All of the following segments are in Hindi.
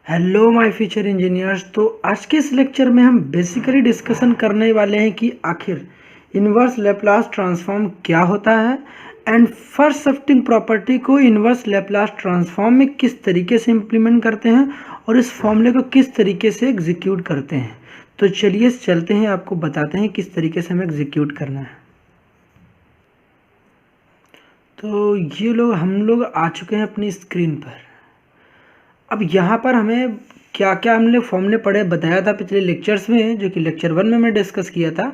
Hello my future engineers. तो आज के इस लेक्चर में हम बेसिकली डिस्कशन करने वाले हैं कि आखिर इन्वर्स लैप्लास ट्रांसफॉर्म क्या होता है एंड फर्स्ट शिफ्टिंग प्रॉपर्टी को इन्वर्स लैप्लास ट्रांसफॉर्म में किस तरीके से इम्प्लीमेंट करते हैं और इस फॉर्मूले को किस तरीके से एग्जीक्यूट करते हैं। तो चलिए चलते हैं, आपको बताते हैं किस तरीके से हमें एग्जीक्यूट करना है। तो ये हम लोग आ चुके हैं अपनी स्क्रीन पर। अब यहाँ पर हमें क्या क्या हमने फॉर्मूले पढ़े बताया था पिछले लेक्चर्स में, जो कि लेक्चर 1 में मैं डिस्कस किया था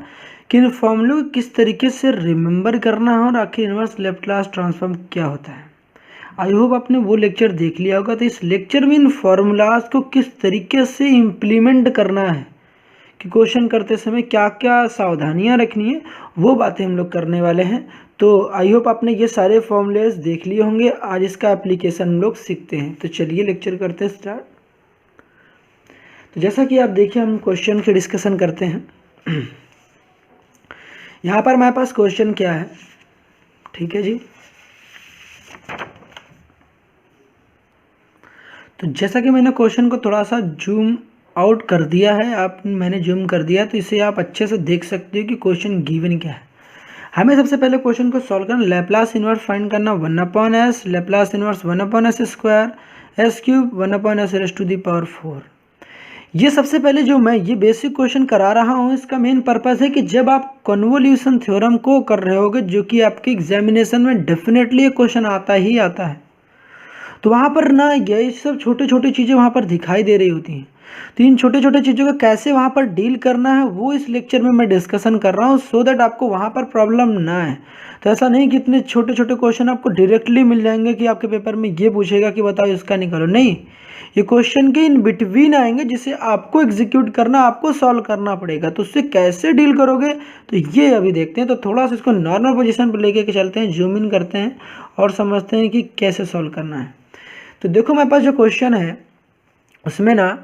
कि इन फॉर्मूले को किस तरीके से रिमेंबर करना है और आखिर इन्वर्स लैप्लास ट्रांसफॉर्म क्या होता है। आई होप आपने वो लेक्चर देख लिया होगा। तो इस लेक्चर में इन फॉर्मूलाज को किस तरीके से इम्प्लीमेंट करना है कि क्वेश्चन करते समय क्या क्या सावधानियां रखनी है, वो बातें हम लोग करने वाले हैं। तो आई होप आपने ये सारे फॉर्मूलेज देख लिए होंगे। आज इसका एप्लीकेशन हम लोग सीखते हैं। तो चलिए लेक्चर करते हैं स्टार्ट। तो जैसा कि आप देखिए, हम क्वेश्चन की डिस्कशन करते हैं। यहाँ पर हमारे पास क्वेश्चन क्या है, ठीक है जी। तो जैसा कि मैंने क्वेश्चन को थोड़ा सा जूम आउट कर दिया है, मैंने जूम कर दिया, तो इसे आप अच्छे से देख सकते हो कि क्वेश्चन गिवन क्या है। हमें सबसे पहले क्वेश्चन को सॉल्व करना, लैप्लास इन्वर्स फाइंड करना 1/s, Laplace inverse 1/s square, s cube 1/s raise to the power 4। ये सबसे पहले जो मैं ये बेसिक क्वेश्चन करा रहा हूँ, इसका मेन पर्पस है कि जब आप कन्वोल्यूशन थ्योरम को कर रहे होगे, जो कि आपके एग्जामिनेशन में डेफिनेटली ये क्वेश्चन आता ही आता है, तो वहाँ पर ना ये सब छोटे छोटे चीज़ें वहाँ पर दिखाई दे रही होती हैं। तो इन छोटे छोटे चीज़ों को कैसे वहाँ पर डील करना है वो इस लेक्चर में मैं डिस्कशन कर रहा हूँ, सो दैट आपको वहाँ पर प्रॉब्लम ना है। तो ऐसा नहीं कि इतने छोटे छोटे क्वेश्चन आपको डायरेक्टली मिल जाएंगे कि आपके पेपर में ये पूछेगा कि बताओ इसका निकालो, नहीं। ये क्वेश्चन के इन बिटवीन आएंगे जिसे आपको एग्जीक्यूट करना, आपको सॉल्व करना पड़ेगा। तो उससे कैसे डील करोगे, तो ये अभी देखते हैं। तो थोड़ा सा इसको नॉर्मल पोजिशन पर लेके चलते हैं, जूम इन करते हैं और समझते हैं कि कैसे सॉल्व करना है। तो देखो मेरे पास जो क्वेश्चन है उसमें ना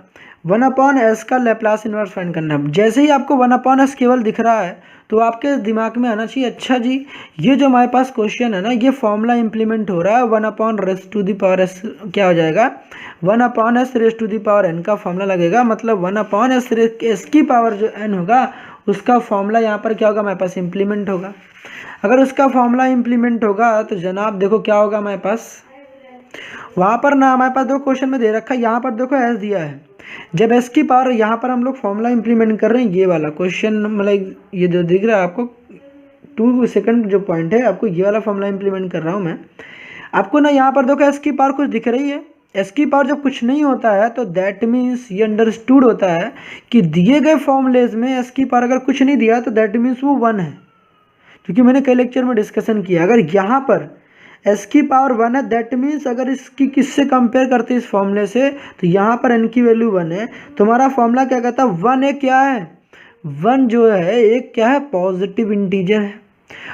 1/s का लैप्लास इन्वर्स फाइंड करना है। जैसे ही आपको 1/s केवल दिख रहा है तो आपके दिमाग में आना चाहिए, अच्छा जी ये जो हमारे पास क्वेश्चन है ना, ये फॉर्मूला इंप्लीमेंट हो रहा है 1/रेज़ टू दी पावर s, क्या हो जाएगा 1/s raise to the power n का फॉर्मूला लगेगा। मतलब 1/s s की पावर जो n होगा उसका फॉर्मूला यहाँ पर क्या होगा, हमारे पास इम्प्लीमेंट होगा। अगर उसका फॉर्मूला इम्प्लीमेंट होगा तो जनाब देखो क्या होगा हमारे पास, वहाँ पर ना हमारे पास दो क्वेश्चन में दे रखा है, यहाँ पर देखो एस दिया है। जब एस की पावर, यहाँ पर हम लोग फॉर्मूला इंप्लीमेंट कर रहे हैं, ये वाला क्वेश्चन मतलब ये जो दिख रहा है आपको 2 सेकंड जो पॉइंट है, आपको ये वाला फॉर्मूला इंप्लीमेंट कर रहा हूँ मैं। आपको ना यहाँ पर देखो एस की पावर कुछ दिख रही है। एस की पावर जब कुछ नहीं होता है तो दैट मीन्स ये अंडरस्टूड होता है कि दिए गए फॉर्मूलेज में एस की पावर अगर कुछ नहीं दिया तो दैट मीन्स वो 1 है, क्योंकि मैंने कई लेक्चर में डिस्कशन किया। अगर यहाँ पर s की पावर 1 है, दैट मीन्स अगर इसकी किससे कंपेयर करते हैं इस फॉर्मूले से, तो यहाँ पर n की वैल्यू 1 है। तुम्हारा फॉर्मूला क्या कहता है, 1 एक क्या है, 1 जो है एक क्या है, पॉजिटिव इंटीजर है।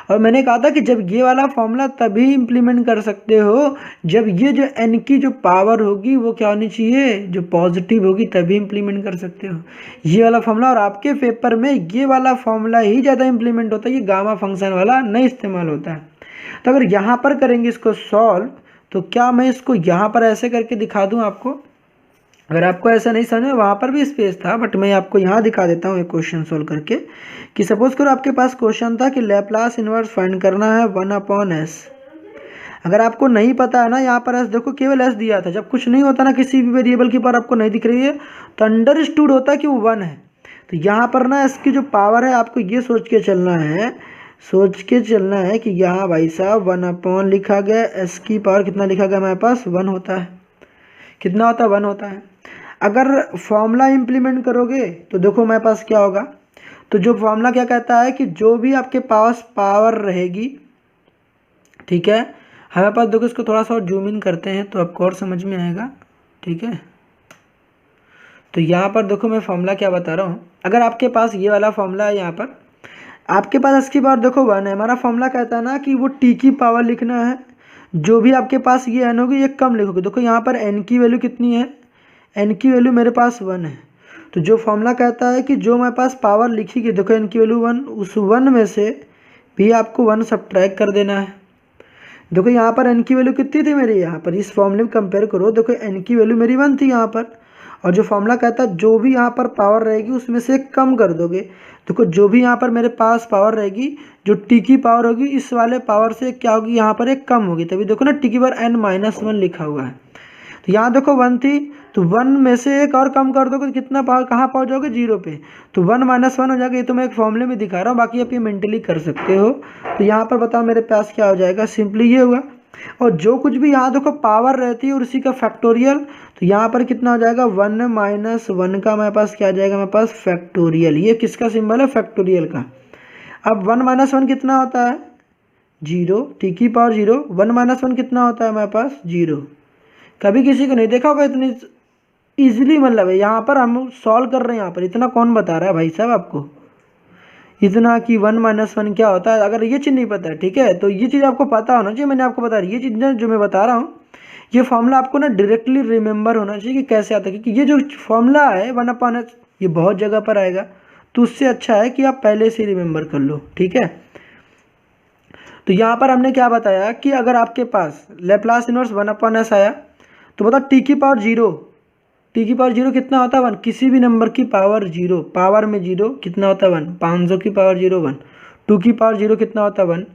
और मैंने कहा था कि जब ये वाला फॉर्मूला तभी इम्प्लीमेंट कर सकते हो जब ये जो n की जो पावर होगी वो क्या होनी चाहिए, जो पॉजिटिव होगी, तभी इम्प्लीमेंट कर सकते हो ये वाला फॉर्मूला। और आपके पेपर में ये वाला फॉर्मूला ही ज़्यादा इम्प्लीमेंट होता है, ये गामा फंक्शन वाला नहीं इस्तेमाल होता है। तो अगर यहाँ पर करेंगे इसको सॉल्व, तो क्या मैं इसको यहाँ पर ऐसे करके दिखा दूँ आपको, अगर आपको ऐसा नहीं समझ में, वहाँ पर भी स्पेस था बट मैं आपको यहाँ दिखा देता हूँ एक क्वेश्चन सोल्व करके। कि सपोज करो आपके पास क्वेश्चन था कि लैप्लास इन्वर्स फाइंड करना है 1/s। अगर आपको नहीं पता है ना, यहाँ पर एस देखो केवल एस दिया था। जब कुछ नहीं होता ना, किसी भी वेरिएबल की पावर आपको नहीं दिख रही है, तो अंडरस्टूड होता है कि वो 1 है। तो यहाँ पर ना इसकी जो पावर है आपको ये सोच के चलना है कि यहाँ भाई साहब 1 लिखा गया, एस की पावर कितना लिखा गया हमारे पास, 1 होता है। कितना होता है, 1 होता है। अगर फॉर्मूला इम्प्लीमेंट करोगे तो देखो हमारे पास क्या होगा, तो जो फॉर्मूला क्या कहता है कि जो भी आपके पास पावर रहेगी, ठीक है, हमारे पास देखो इसको थोड़ा सा और जूम इन करते हैं तो आपको और समझ में आएगा, ठीक है। तो यहाँ पर देखो मैं फॉर्मूला क्या बता रहा हूँ। अगर आपके पास ये वाला फॉर्मूला है, यहाँ पर आपके पास इसकी पावर देखो 1 है। हमारा फॉर्मूला कहता है ना कि वो टी की पावर लिखना है, जो भी आपके पास ये एन होगी ये कम लिखोगे। देखो यहाँ पर एन की वैल्यू कितनी है, एन की वैल्यू मेरे पास 1 है। तो जो फॉर्मूला कहता है कि जो मेरे पास पावर लिखी गई, देखो एन की वैल्यू 1, उस 1 में से भी आपको 1 सब्ट्रैक्ट कर देना है। देखो यहाँ पर एन की वैल्यू कितनी थी मेरी, यहाँ पर इस फॉर्मूले में कंपेयर करो, देखो एन की वैल्यू मेरी 1 थी यहाँ पर, और जो फॉर्मूला कहता है जो भी यहाँ पर पावर रहेगी उसमें से कम कर दोगे। देखो जो भी यहाँ पर मेरे पास पावर रहेगी, जो टी की पावर होगी इस वाले पावर से क्या होगी, यहाँ पर एक कम होगी, तभी देखो ना टी की पावर n-1 लिखा हुआ है। तो यहाँ देखो 1 थी, तो 1 में से एक और कम कर दोगे तो कितना पावर कहाँ पहुँच जाओगे, 0 पे। तो 1-1 हो जाएगा। ये तो मैं एक फॉर्मूले में दिखा रहा हूँ, बाकी आप ये मेंटली कर सकते हो। तो यहाँ पर बताओ मेरे पास क्या हो जाएगा, सिंपली ये हुआ। और जो कुछ भी यहाँ देखो पावर रहती है और उसी का फैक्टोरियल, तो यहाँ पर कितना हो जाएगा 1-1 का मेरे पास क्या आ जाएगा, मेरे पास फैक्टोरियल। ये किसका सिंबल है, फैक्टोरियल का। अब 1-1 कितना होता है, 0, टी की पावर 0, 1-1 कितना होता है मेरे पास, 0। कभी किसी को नहीं देखा होगा इतनी ईजिली, मतलब है यहाँ पर हम सॉल्व कर रहे हैं। यहाँ पर इतना कौन बता रहा है भाई साहब आपको, इतना कि 1-1 क्या होता है। अगर ये चीज़ नहीं पता है, ठीक है, तो ये चीज़ आपको पता होना चाहिए। मैंने आपको बता रही, ये चीज़ जो मैं बता रहा हूँ ये फॉर्मूला आपको ना डायरेक्टली रिमेंबर होना चाहिए कि कैसे आता है, क्योंकि ये जो फॉर्मूला है 1/s ये बहुत जगह पर आएगा, तो उससे अच्छा है कि आप पहले से रिमेंबर कर लो, ठीक है। तो यहाँ पर हमने क्या बताया कि अगर आपके पास लैप्लास इनवर्स 1/s आया तो बताओ टी की पावर 0, टी की पावर 0 कितना होता है, 1। किसी भी नंबर की पावर 0, पावर में 0 कितना होता है, 1। 500 की पावर 0 1, 2 की पावर 0 कितना होता है, 1,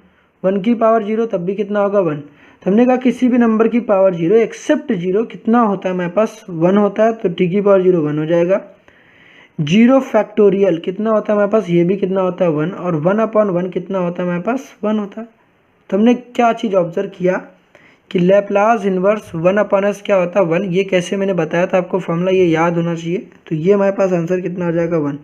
1 की पावर 0 तब भी कितना होगा, 1। तो हमने कहा किसी भी नंबर की पावर 0 एक्सेप्ट 0 कितना होता है मेरे पास, 1 होता है। तो टी की पावर 0 1 हो जाएगा। 0 फैक्टोरियल कितना होता है मेरे पास, ये भी कितना होता है, 1। और 1/1 कितना होता है मेरे पास, 1 होता है। तो हमने क्या चीज़ ऑब्जर्व किया कि लैप्लास इनवर्स 1/s क्या होता है, 1। ये कैसे मैंने बताया था आपको फॉर्मूला, ये याद होना चाहिए। तो ये हमारे पास आंसर कितना हो जाएगा, 1।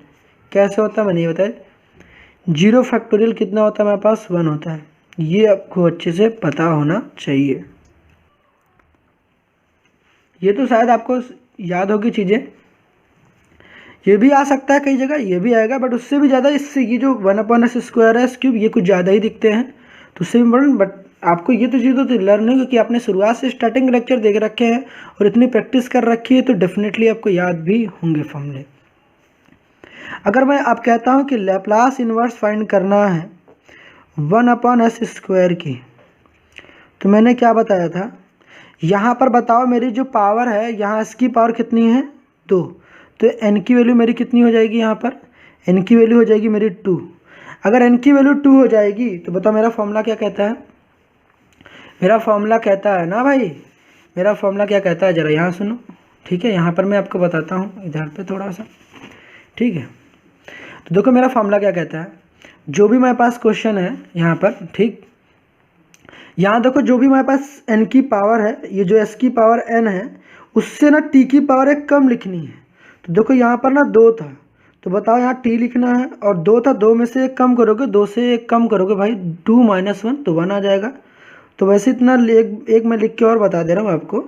कैसे होता है मैंने ये बताया। 0 फैक्टोरियल कितना होता है हमारे पास, 1 होता है। ये आपको अच्छे से पता होना चाहिए। ये तो शायद आपको याद होगी चीज़ें। ये भी आ सकता है कई जगह, ये भी आएगा, बट उससे भी ज़्यादा इससे ये जो 1/s² है S³ ये कुछ ज़्यादा ही दिखते हैं, तो उससे इम्पोर्टेंट। बट आपको ये तो चीज़ तो लर्न होगी कि आपने शुरुआत से स्टार्टिंग लेक्चर देख रखे हैं और इतनी प्रैक्टिस कर रखी है, तो डेफिनेटली आपको याद भी होंगे फॉर्मूले। अगर मैं आप कहता हूँ कि लैप्लास इनवर्स फाइंड करना है 1/s² की, तो मैंने क्या बताया था, यहाँ पर बताओ मेरी जो पावर है, यहाँ इसकी पावर कितनी है, 2। तो n की वैल्यू मेरी कितनी हो जाएगी, यहाँ पर n की वैल्यू हो जाएगी मेरी 2। अगर n की वैल्यू 2 हो जाएगी तो बताओ मेरा फॉर्मूला क्या कहता है, मेरा फॉर्मूला कहता है ना भाई, मेरा फॉर्मूला क्या कहता है, ज़रा यहाँ सुनो, ठीक है। यहाँ पर मैं आपको बताता हूँ इधर पे थोड़ा सा, ठीक है। तो देखो मेरा फॉर्मूला क्या कहता है, जो भी मेरे पास क्वेश्चन है यहाँ पर, ठीक, यहाँ देखो जो भी हमारे पास n की पावर है, ये जो s की पावर n है उससे ना t की पावर एक कम लिखनी है। तो देखो यहाँ पर ना 2 था, तो बताओ यहाँ t लिखना है, और 2 था, 2 में से एक कम करोगे, 2 से एक कम करोगे भाई 2-1 तो 1 आ जाएगा। तो वैसे इतना एक मैं लिख के और बता दे रहा हूँ आपको।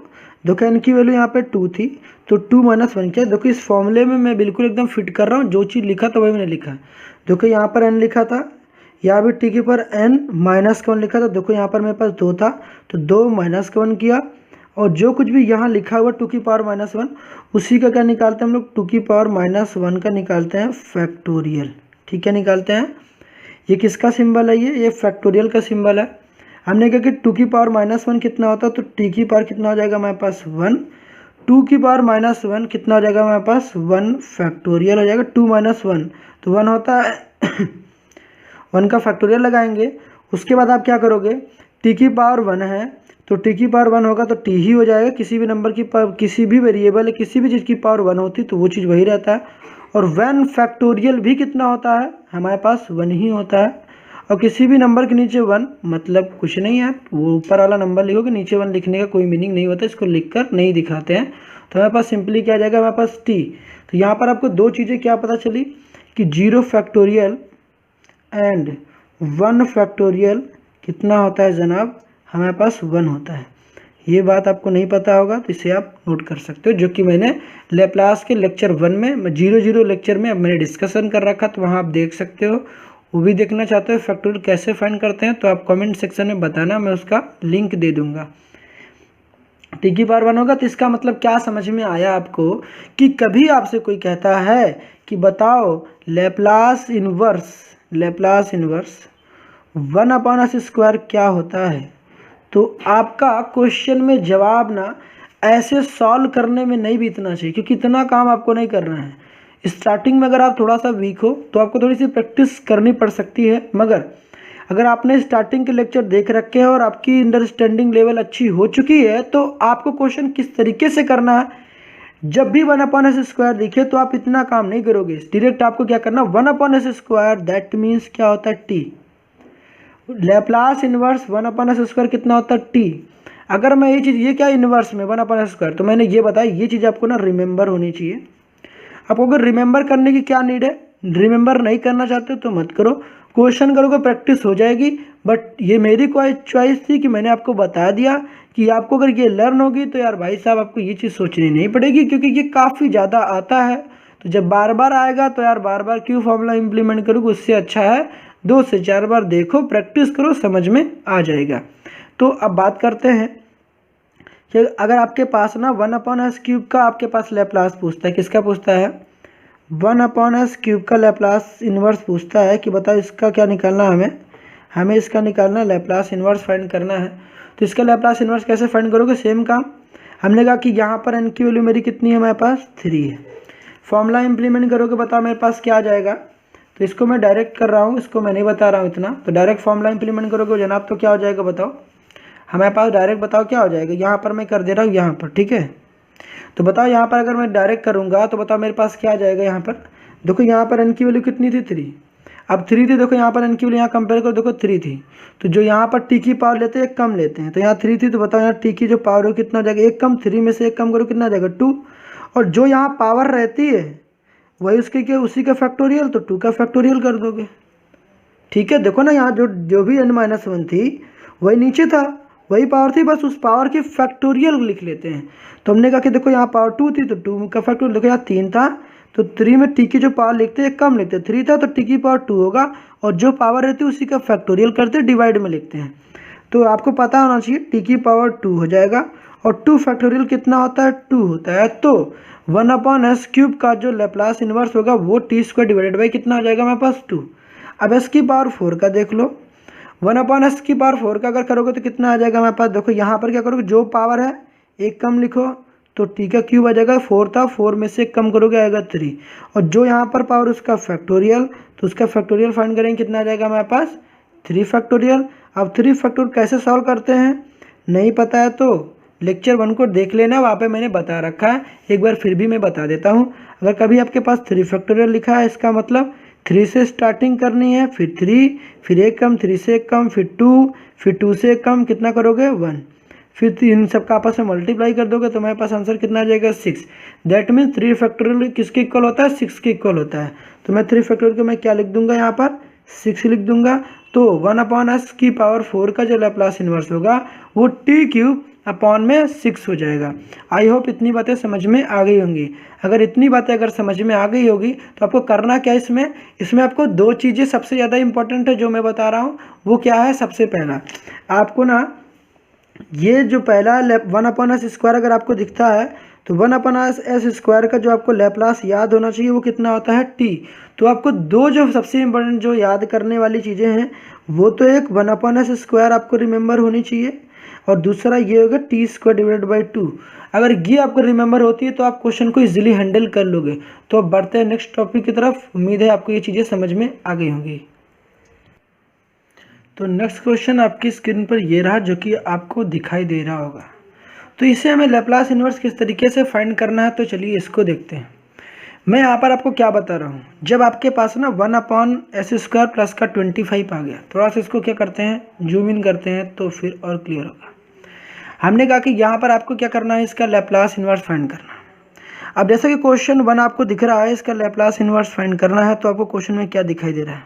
देखो n की वैल्यू यहाँ पे 2 थी, तो 2-1 क्या, देखो इस फॉर्मूले में मैं बिल्कुल एकदम फिट कर रहा हूँ, जो चीज़ लिखा था वही मैंने लिखा। देखो यहाँ पर n लिखा था, यहाँ भी टी की पर n-1 लिखा था। देखो यहाँ पर मेरे पास 2 था, तो 2-1 किया, और जो कुछ भी यहाँ लिखा हुआ 2 की पावर -1 उसी का क्या निकालते हैं हम लोग, 2 की पावर -1 का निकालते हैं फैक्टोरियल, ठीक है, निकालते हैं। ये किसका सिंबल है, ये फैक्टोरियल का सिंबल है। हमने कहा कि 2 की पावर -1 कितना होता है, तो टी की पावर कितना हो जाएगा हमारे पास 1, 2 की पावर -1 कितना हो जाएगा हमारे पास 1 फैक्टोरियल हो जाएगा। 2-1 तो 1 होता है 1 का फैक्टोरियल लगाएंगे। उसके बाद आप क्या करोगे, टी की पावर 1 है, तो टी की पावर 1 होगा तो टी ही हो जाएगा। किसी भी नंबर की पावर, किसी भी वेरिएबल, किसी भी चीज़ की पावर 1 होती तो वो चीज़ वही रहता है। और 1 फैक्टोरियल भी कितना होता है हमारे पास, 1 ही होता है। और किसी भी नंबर के नीचे 1 मतलब कुछ नहीं है, वो ऊपर वाला नंबर लिखोगे, नीचे 1 लिखने का कोई मीनिंग नहीं होता, इसको लिखकर नहीं दिखाते हैं। तो हमारे पास सिंपली क्या आ जाएगा, हमारे पास टी। तो यहाँ पर आपको 2 चीज़ें क्या पता चली कि 0 फैक्टोरियल एंड 1 फैक्टोरियल कितना होता है जनाब, हमारे पास 1 होता है। ये बात आपको नहीं पता होगा तो इसे आप नोट कर सकते हो, जो कि मैंने लैप्लास के लेक्चर 1 में 0 लेक्चर में अब मैंने डिस्कशन कर रखा, तो वहाँ आप देख सकते हो। वो भी देखना चाहते हो फैक्टोरियल कैसे फाइंड करते हैं तो आप कमेंट सेक्शन में बताना, मैं उसका लिंक दे दूंगा। टी की पावर 1 होगा, तो इसका मतलब क्या समझ में आया आपको कि कभी आपसे कोई कहता है कि बताओ लैप्लास इनवर्स 1/s² क्या होता है, तो आपका क्वेश्चन में जवाब ना ऐसे सॉल्व करने में नहीं बीतना चाहिए, क्योंकि इतना काम आपको नहीं करना है। स्टार्टिंग में अगर आप थोड़ा सा वीक हो तो आपको थोड़ी सी प्रैक्टिस करनी पड़ सकती है, मगर अगर आपने स्टार्टिंग के लेक्चर देख रखे हैं और आपकी अंडरस्टैंडिंग लेवल अच्छी हो चुकी है तो आपको क्वेश्चन किस तरीके से करना है, जब भी 1/s² दिखे तो आप इतना काम नहीं करोगे, डायरेक्ट आपको क्या करना, 1/s², दैट मीन्स क्या होता है टी, लैप्लास इनवर्स 1/s² कितना होता है टी। अगर मैं ये क्या इनवर्स में 1/s², तो मैंने ये बताया, ये चीज़ आपको ना रिमेंबर होनी चाहिए। आपको अगर रिमेंबर करने की क्या नीड है, रिमेंबर नहीं करना चाहते हो तो मत करो, क्वेश्चन करोगे प्रैक्टिस हो जाएगी। बट ये मेरी कोई चॉइस थी कि मैंने आपको बता दिया कि आपको अगर ये लर्न होगी तो यार भाई साहब आपको ये चीज़ सोचनी नहीं पड़ेगी, क्योंकि ये काफ़ी ज़्यादा आता है। तो जब बार बार आएगा तो यार बार बार क्यों फॉर्मूला इम्प्लीमेंट करोगे, उससे अच्छा है 2 से 4 बार देखो, प्रैक्टिस करो, समझ में आ जाएगा। तो अब बात करते हैं कि अगर आपके पास ना 1/s³ का आपके पास लैप्लास पूछता है, किसका पूछता है, 1/s³ का लैप्लास इन्वर्स पूछता है कि बताओ इसका क्या निकालना है, हमें इसका निकालना है, लैप्लास इन्वर्स फाइंड करना है। तो इसका लैप्लास इन्वर्स कैसे फाइंड करोगे, सेम काम, हमने कहा कि यहाँ पर n की वैल्यू मेरी कितनी है, मेरे पास 3 है, फॉर्मूला इंप्लीमेंट करोगे, बताओ मेरे पास क्या आ जाएगा। तो इसको मैं डायरेक्ट कर रहा हूँ, इसको मैं नहीं बता रहा हूँ इतना, तो डायरेक्ट फॉर्मूला इंप्लीमेंट करोगे जनाब तो क्या हो जाएगा बताओ, हमारे पास डायरेक्ट बताओ क्या हो जाएगा, यहाँ पर मैं कर दे रहा हूँ यहाँ पर, ठीक है। तो बताओ यहाँ पर अगर मैं डायरेक्ट करूँगा तो बताओ मेरे पास क्या आ जाएगा, यहाँ पर देखो, यहाँ पर n की वैल्यू कितनी थी 3, अब 3 थी, देखो यहाँ पर n की वैल्यू यहाँ कंपेयर करो, देखो 3 थी, तो जो यहाँ पर t की पावर लेते हैं एक कम लेते हैं, तो यहाँ 3 थी, तो बताओ यहाँ t की जो पावर हो कितना हो जाएगा, एक कम, 3 में से एक कम करो कितना आ जाएगा 2, और जो यहाँ पावर रहती है वही उसके क्या, उसी का फैक्टोरियल, तो 2 का फैक्टोरियल कर दोगे, ठीक है। देखो ना यहाँ जो भी n-1 थी वही नीचे था, वही पावर थी, बस उस पावर की फैक्टोरियल लिख लेते हैं। तो हमने कहा कि देखो यहाँ पावर 2 थी तो 2 का फैक्टोरियल, देखो यहाँ 3 था तो 3 में t की जो पावर लिखते हैं कम लिखते हैं, 3 था तो t की पावर 2 होगा, और जो पावर रहती है उसी का फैक्टोरियल करते हैं, डिवाइड में लिखते हैं। तो आपको पता होना चाहिए t की पावर 2 हो जाएगा, और 2 फैक्टोरियल कितना होता है, 2 होता है। तो 1/s³ का जो लैप्लास इन्वर्स होगा वो t² डिवाइडेड बाई कितना हो जाएगा मेरे पास 2। अब s की पावर 4 का देख लो, 1/s की पावर 4 का अगर करोगे तो कितना आ जाएगा मेरे पास, देखो यहाँ पर क्या करोगे, जो पावर है एक कम लिखो, तो t का क्यूब आ जाएगा, 4 था, 4 में से एक कम करोगे आएगा 3, और जो यहाँ पर पावर उसका फैक्टोरियल, तो उसका फैक्टोरियल फाइंड करेंगे कितना आ जाएगा मेरे पास 3 फैक्टोरियल। अब 3 फैक्टोरियल कैसे सॉल्व करते हैं नहीं पता है तो लेक्चर 1 को देख लेना, वहाँ पे मैंने बता रखा है, एक बार फिर भी मैं बता देता हूँ। अगर कभी आपके पास 3 फैक्टोरियल लिखा है, इसका मतलब 3 से स्टार्टिंग करनी है, फिर 3, फिर एक कम, 3 से एक कम, फिर 2, फिर 2 से एक कम, कितना करोगे 1, फिर इन सबका आपस में मल्टीप्लाई कर दोगे तो मेरे पास आंसर कितना आ जाएगा 6। दैट मीन्स 3 फैक्टोरियल किसके इक्वल होता है, 6 के इक्वल होता है। तो मैं 3 फैक्टोरियल को मैं क्या लिख दूंगा, यहाँ पर 6 लिख दूंगा। तो 1/s की पावर 4 का जो लैप्लास इन्वर्स होगा वो t³ अपॉन में 6 हो जाएगा। आई होप इतनी बातें समझ में आ गई होंगी। अगर इतनी बातें अगर समझ में आ गई होगी तो आपको करना क्या है, इसमें आपको 2 चीज़ें सबसे ज़्यादा इंपॉर्टेंट है जो मैं बता रहा हूँ, वो क्या है, सबसे पहला आपको ना ये जो पहला 1/s² अगर आपको दिखता है तो 1/s² का जो आपको लैप्लास याद होना चाहिए वो कितना होता है t। तो आपको 2 जो सबसे इम्पोर्टेंट जो याद करने वाली चीज़ें हैं वो तो एक 1/s² आपको रिमेंबर होनी चाहिए, और दूसरा ये होगा t² डिवाइडेड बाई 2। अगर ये आपको रिमेंबर होती है तो आप क्वेश्चन को इजीली हैंडल कर लोगे। तो अब बढ़ते हैं नेक्स्ट टॉपिक की तरफ, उम्मीद है आपको ये चीज़ें समझ में आ गई होंगी। तो नेक्स्ट क्वेश्चन आपकी स्क्रीन पर ये रहा जो कि आपको दिखाई दे रहा होगा। तो इसे हमें लैप्लास इन्वर्स किस तरीके से फाइंड करना है, तो चलिए इसको देखते हैं। मैं यहाँ पर आपको क्या बता रहा हूँ, जब आपके पास ना 1/s² प्लस का 25 आ गया, थोड़ा सा इसको क्या करते हैं जूम इन करते हैं तो फिर और क्लियर होगा। हमने कहा कि यहाँ पर आपको क्या करना है, इसका लैप्लास इन्वर्स फाइंड करना। अब जैसे कि क्वेश्चन 1 आपको दिख रहा है, इसका लैप्लास इन्वर्स फाइंड करना है, तो आपको क्वेश्चन में क्या दिखाई दे रहा है,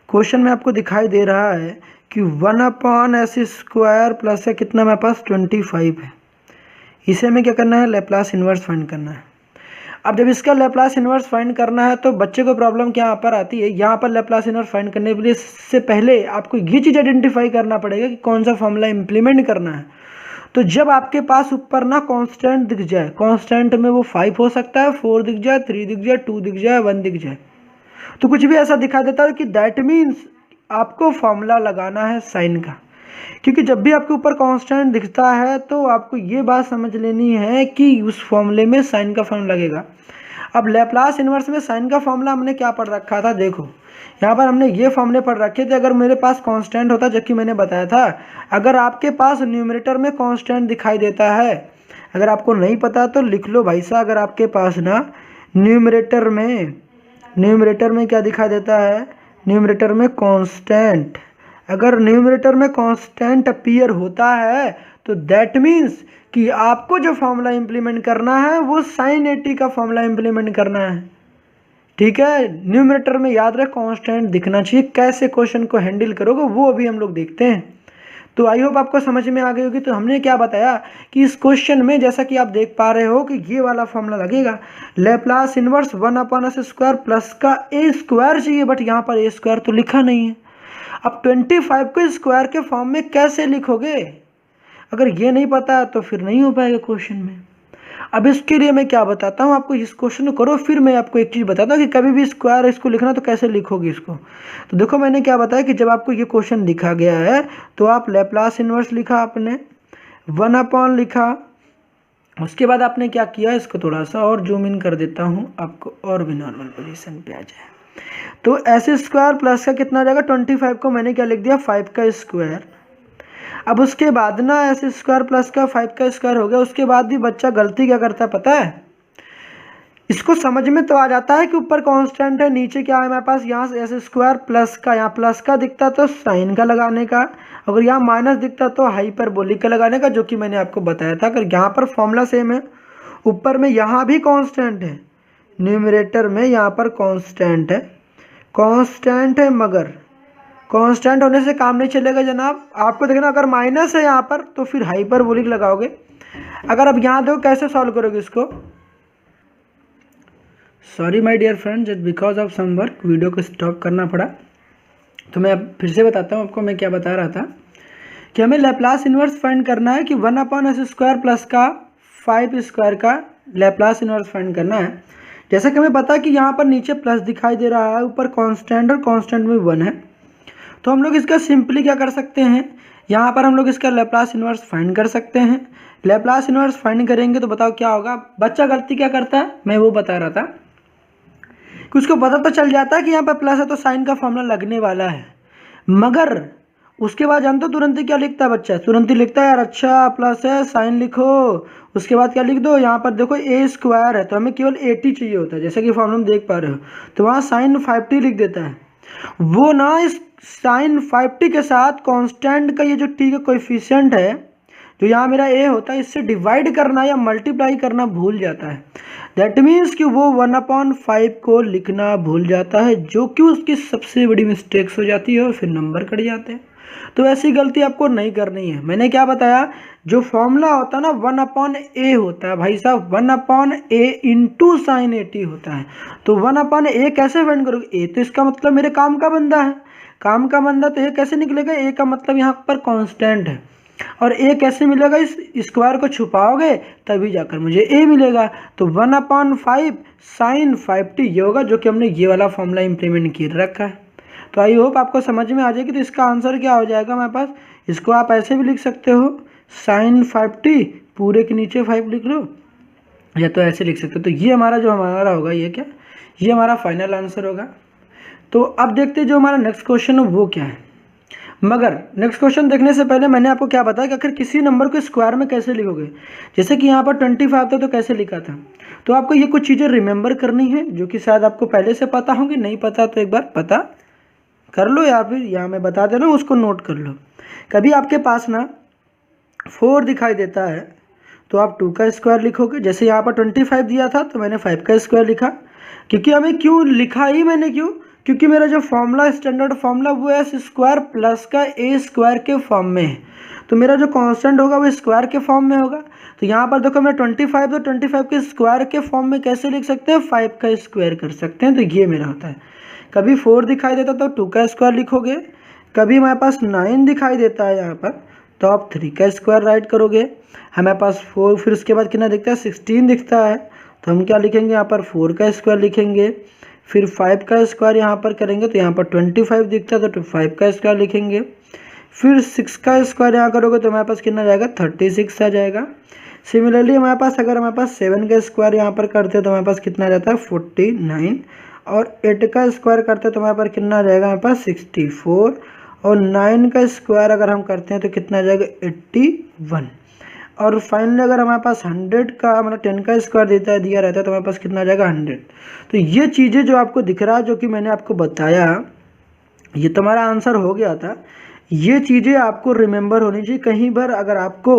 क्वेश्चन में आपको दिखाई दे रहा है कि 1/s² प्लस है कितना मेरे पास 25 है, इसे हमें क्या करना है लैप्लास इन्वर्स फाइंड करना है। अब जब इसका लैप्लास इन्वर्स फाइंड करना है तो बच्चे को प्रॉब्लम क्या यहाँ पर आती है, यहाँ पर लैप्लास इन्वर्स फाइंड करने के लिए से पहले आपको ये चीज़ आइडेंटिफाई करना पड़ेगा कि कौन सा फॉर्मूला इम्प्लीमेंट करना है। तो जब आपके पास ऊपर ना कांस्टेंट दिख जाए, कांस्टेंट में वो 5 हो सकता है, 4 दिख जाए, 3 दिख जाए, 2 दिख जाए, 1 दिख जाए, तो कुछ भी ऐसा दिखा देता है कि दैट मीन्स आपको फॉर्मूला लगाना है साइन का। क्योंकि जब भी आपके ऊपर कांस्टेंट दिखता है तो आपको ये बात समझ लेनी है कि उस फॉर्मूले में साइन का फॉर्म लगेगा। अब लैप्लास इन्वर्स में साइन का फॉर्मूला हमने क्या पढ़ रखा था, देखो यहाँ पर हमने ये फॉर्मूले पढ़ रखे थे। अगर मेरे पास कांस्टेंट होता, जबकि मैंने बताया था अगर आपके पास न्यूमरेटर में कांस्टेंट दिखाई देता है, अगर आपको नहीं पता तो लिख लो भाई साहब, अगर आपके पास ना न्यूमरेटर में क्या दिखाई देता है, न्यूमरेटर में कांस्टेंट, अगर न्यूमरेटर में कांस्टेंट अपीयर होता है तो दैट मीन्स कि आपको जो फॉर्मूला इंप्लीमेंट करना है वो sin 80 का फॉर्मूला इंप्लीमेंट करना है। ठीक है, न्यूमरेटर में याद रख कांस्टेंट दिखना चाहिए। कैसे क्वेश्चन को हैंडल करोगे वो अभी हम लोग देखते हैं। तो आई होप आपको समझ में आ गई होगी। तो हमने क्या बताया कि इस क्वेश्चन में जैसा कि आप देख पा रहे हो कि ये वाला फॉर्मूला लगेगा, लैप्लास इनवर्स 1/s² प्लस का a स्क्वायर चाहिए, बट यहाँ पर a स्क्वायर तो लिखा नहीं है। अब 25 को स्क्वायर के फॉर्म में कैसे लिखोगे, अगर ये नहीं पता तो फिर नहीं हो पाएगा क्वेश्चन में। अब इसके लिए मैं क्या बताता हूँ आपको, इस क्वेश्चन को करो फिर मैं आपको एक चीज़ बताता हूँ कि कभी भी स्क्वायर इसको लिखना तो कैसे लिखोगे इसको। तो देखो मैंने क्या बताया कि जब आपको ये क्वेश्चन दिखा गया है तो आप लैप्लास इन्वर्स लिखा, आपने 1 लिखा, उसके बाद आपने क्या किया, इसको थोड़ा सा और जूम इन कर देता हूँ आपको और भी नॉर्मल पोजीशन पे आ जाए। तो s स्क्वायर प्लस का कितना आ जाएगा, 25 को मैंने क्या लिख दिया 5 का स्क्वायर। अब उसके बाद ना s स्क्वायर प्लस का 5 का स्क्वायर हो गया। उसके बाद भी बच्चा गलती क्या करता है पता है, इसको समझ में तो आ जाता है कि ऊपर कांस्टेंट है, नीचे क्या है हमारे पास, यहाँ से s स्क्वायर प्लस का, यहाँ प्लस का दिखता तो साइन का लगाने का, अगर यहाँ माइनस दिखता तो हाइपरबोलिक का लगाने का, जो कि मैंने आपको बताया था। अगर यहाँ पर फॉर्मूला सेम है, ऊपर में यहाँ भी कांस्टेंट है, न्यूमरेटर में यहाँ पर कांस्टेंट है, मगर कांस्टेंट होने से काम नहीं चलेगा जनाब। आपको देखना अगर माइनस है यहाँ पर तो फिर हाइपरबोलिक लगाओगे। अगर अब यहाँ देखो कैसे सॉल्व करोगे इसको, sorry my dear friend, just because of some work video को स्टॉप करना पड़ा। तो मैं अब फिर से बताता हूँ आपको, मैं क्या बता रहा था कि हमें लैप्लास इन्वर्स फाइंड करना है कि 1/s² प्लस का 5 स्क्वायर का लैप्लास इन्वर्स फाइंड करना है। जैसा कि हमें पता है कि यहाँ पर नीचे प्लस दिखाई दे रहा है, ऊपर कांस्टेंट और कांस्टेंट में 1 है, तो हम लोग इसका सिंपली क्या कर सकते हैं, यहाँ पर हम लोग इसका लैप्लास इन्वर्स फाइंड कर सकते हैं। लैप्लास इन्वर्स फाइंड करेंगे तो बताओ क्या होगा। बच्चा गलती क्या करता है, मैं वो बता रहा था कि उसको पता तो चल जाता है कि यहाँ पर प्लस है तो साइन का फॉर्मूला लगने वाला है, मगर उसके बाद जानते हो तुरंत ही क्या लिखता है बच्चा, तुरंत ही लिखता है यार अच्छा प्लस है साइन लिखो, उसके बाद क्या लिख दो, यहाँ पर देखो a स्क्वायर है तो हमें केवल 80 चाहिए होता है, जैसे कि फॉर्मूला में देख पा रहे हो, तो वहाँ साइन 5t लिख देता है। वो ना इस साइन 5t के साथ कांस्टेंट का ये जो t का कोएफिशिएंट है, जो यहाँ मेरा a होता है, इससे डिवाइड करना या मल्टीप्लाई करना भूल जाता है। दैट मीन्स कि वो 1/5 को लिखना भूल जाता है, जो कि उसकी सबसे बड़ी मिस्टेक्स हो जाती है और फिर नंबर कट जाते हैं। तो ऐसी गलती आपको नहीं करनी है। मैंने क्या बताया, जो फॉर्मूला होता है ना 1/a होता है भाई साहब, 1/a इंटू साइन 80 होता है। तो 1/a कैसे फाइंड करोगे, a तो इसका मतलब मेरे काम का बंदा है, काम का बंदा, तो a कैसे निकलेगा, a का मतलब यहाँ पर कांस्टेंट है, और a कैसे मिलेगा, इस स्क्वायर को छुपाओगे तभी जाकर मुझे a मिलेगा। तो 1/5 साइन 5t ये होगा, जो कि हमने ये वाला फॉर्मूला इंप्लीमेंट कर रखा है। तो आई होप आपको समझ में आ जाएगी। तो इसका आंसर क्या हो जाएगा हमारे पास, इसको आप ऐसे भी लिख सकते हो साइन 5t पूरे के नीचे 5 लिख लो, या तो ऐसे लिख सकते हो। तो ये हमारा जो हमारा होगा, ये क्या, ये हमारा फाइनल आंसर होगा। तो अब देखते हैं जो हमारा नेक्स्ट क्वेश्चन है वो क्या है। मगर नेक्स्ट क्वेश्चन देखने से पहले मैंने आपको क्या बताया कि आखिर किसी नंबर को स्क्वायर में कैसे लिखोगे। जैसे कि यहाँ पर 25 था तो कैसे लिखा था, तो आपको ये कुछ चीज़ें रिमेंबर करनी है जो कि शायद आपको पहले से पता होंगी, नहीं पता तो एक बार पता कर लो, या फिर यहाँ मैं बता दे रहा हूँ उसको नोट कर लो। कभी आपके पास ना 4 दिखाई देता है तो आप 2 का स्क्वायर लिखोगे। जैसे यहाँ पर 25 दिया था तो मैंने 5 का स्क्वायर लिखा, क्योंकि हमें क्यों लिखा ही मैंने, क्यों, क्योंकि मेरा जो फॉर्मूला स्टैंडर्ड फॉर्मूला वो है s स्क्वायर प्लस का a स्क्वायर के फॉर्म में है, तो मेरा जो कांस्टेंट होगा वो स्क्वायर के फॉर्म में होगा। तो यहाँ पर देखो मैं 25, तो 25 के स्क्वायर के फॉर्म में कैसे लिख सकते हैं, 5 का स्क्वायर कर सकते हैं। तो ये मेरा होता है। कभी 4 दिखाई देता तो 2 का स्क्वायर लिखोगे, कभी हमारे पास 9 दिखाई देता है यहाँ पर तो आप 3 का स्क्वायर राइट करोगे। हमारे पास 4, फिर उसके बाद कितना दिखता है, 16 दिखता है तो हम क्या लिखेंगे, यहाँ पर 4 का स्क्वायर लिखेंगे। फिर 5 का स्क्वायर यहाँ पर करेंगे तो यहाँ पर 25 दिखता है तो 5 का स्क्वायर लिखेंगे। फिर 6 का स्क्वायर यहाँ करोगे तो हमारे पास कितना आ जाएगा 36 आ जाएगा। सिमिलरली हमारे पास अगर हमारे पास 7 का स्क्वायर यहाँ पर करते हैं तो हमारे पास कितना आ जाता है 49, और 8 का स्क्वायर करते हैं तो हमारे पास कितना आ जाएगा हमारे पास 64, और 9 का स्क्वायर अगर हम करते हैं तो कितना आ जाएगा 81, और फाइनली अगर हमारे पास 100 का मतलब 10 का स्क्वायर दिया रहता है तो हमारे पास कितना आ जाएगा 100। तो ये चीज़ें जो आपको दिख रहा है जो कि मैंने आपको बताया, ये तुम्हारा आंसर हो गया था। ये चीज़ें आपको रिमेंबर होनी चाहिए। कहीं पर अगर आपको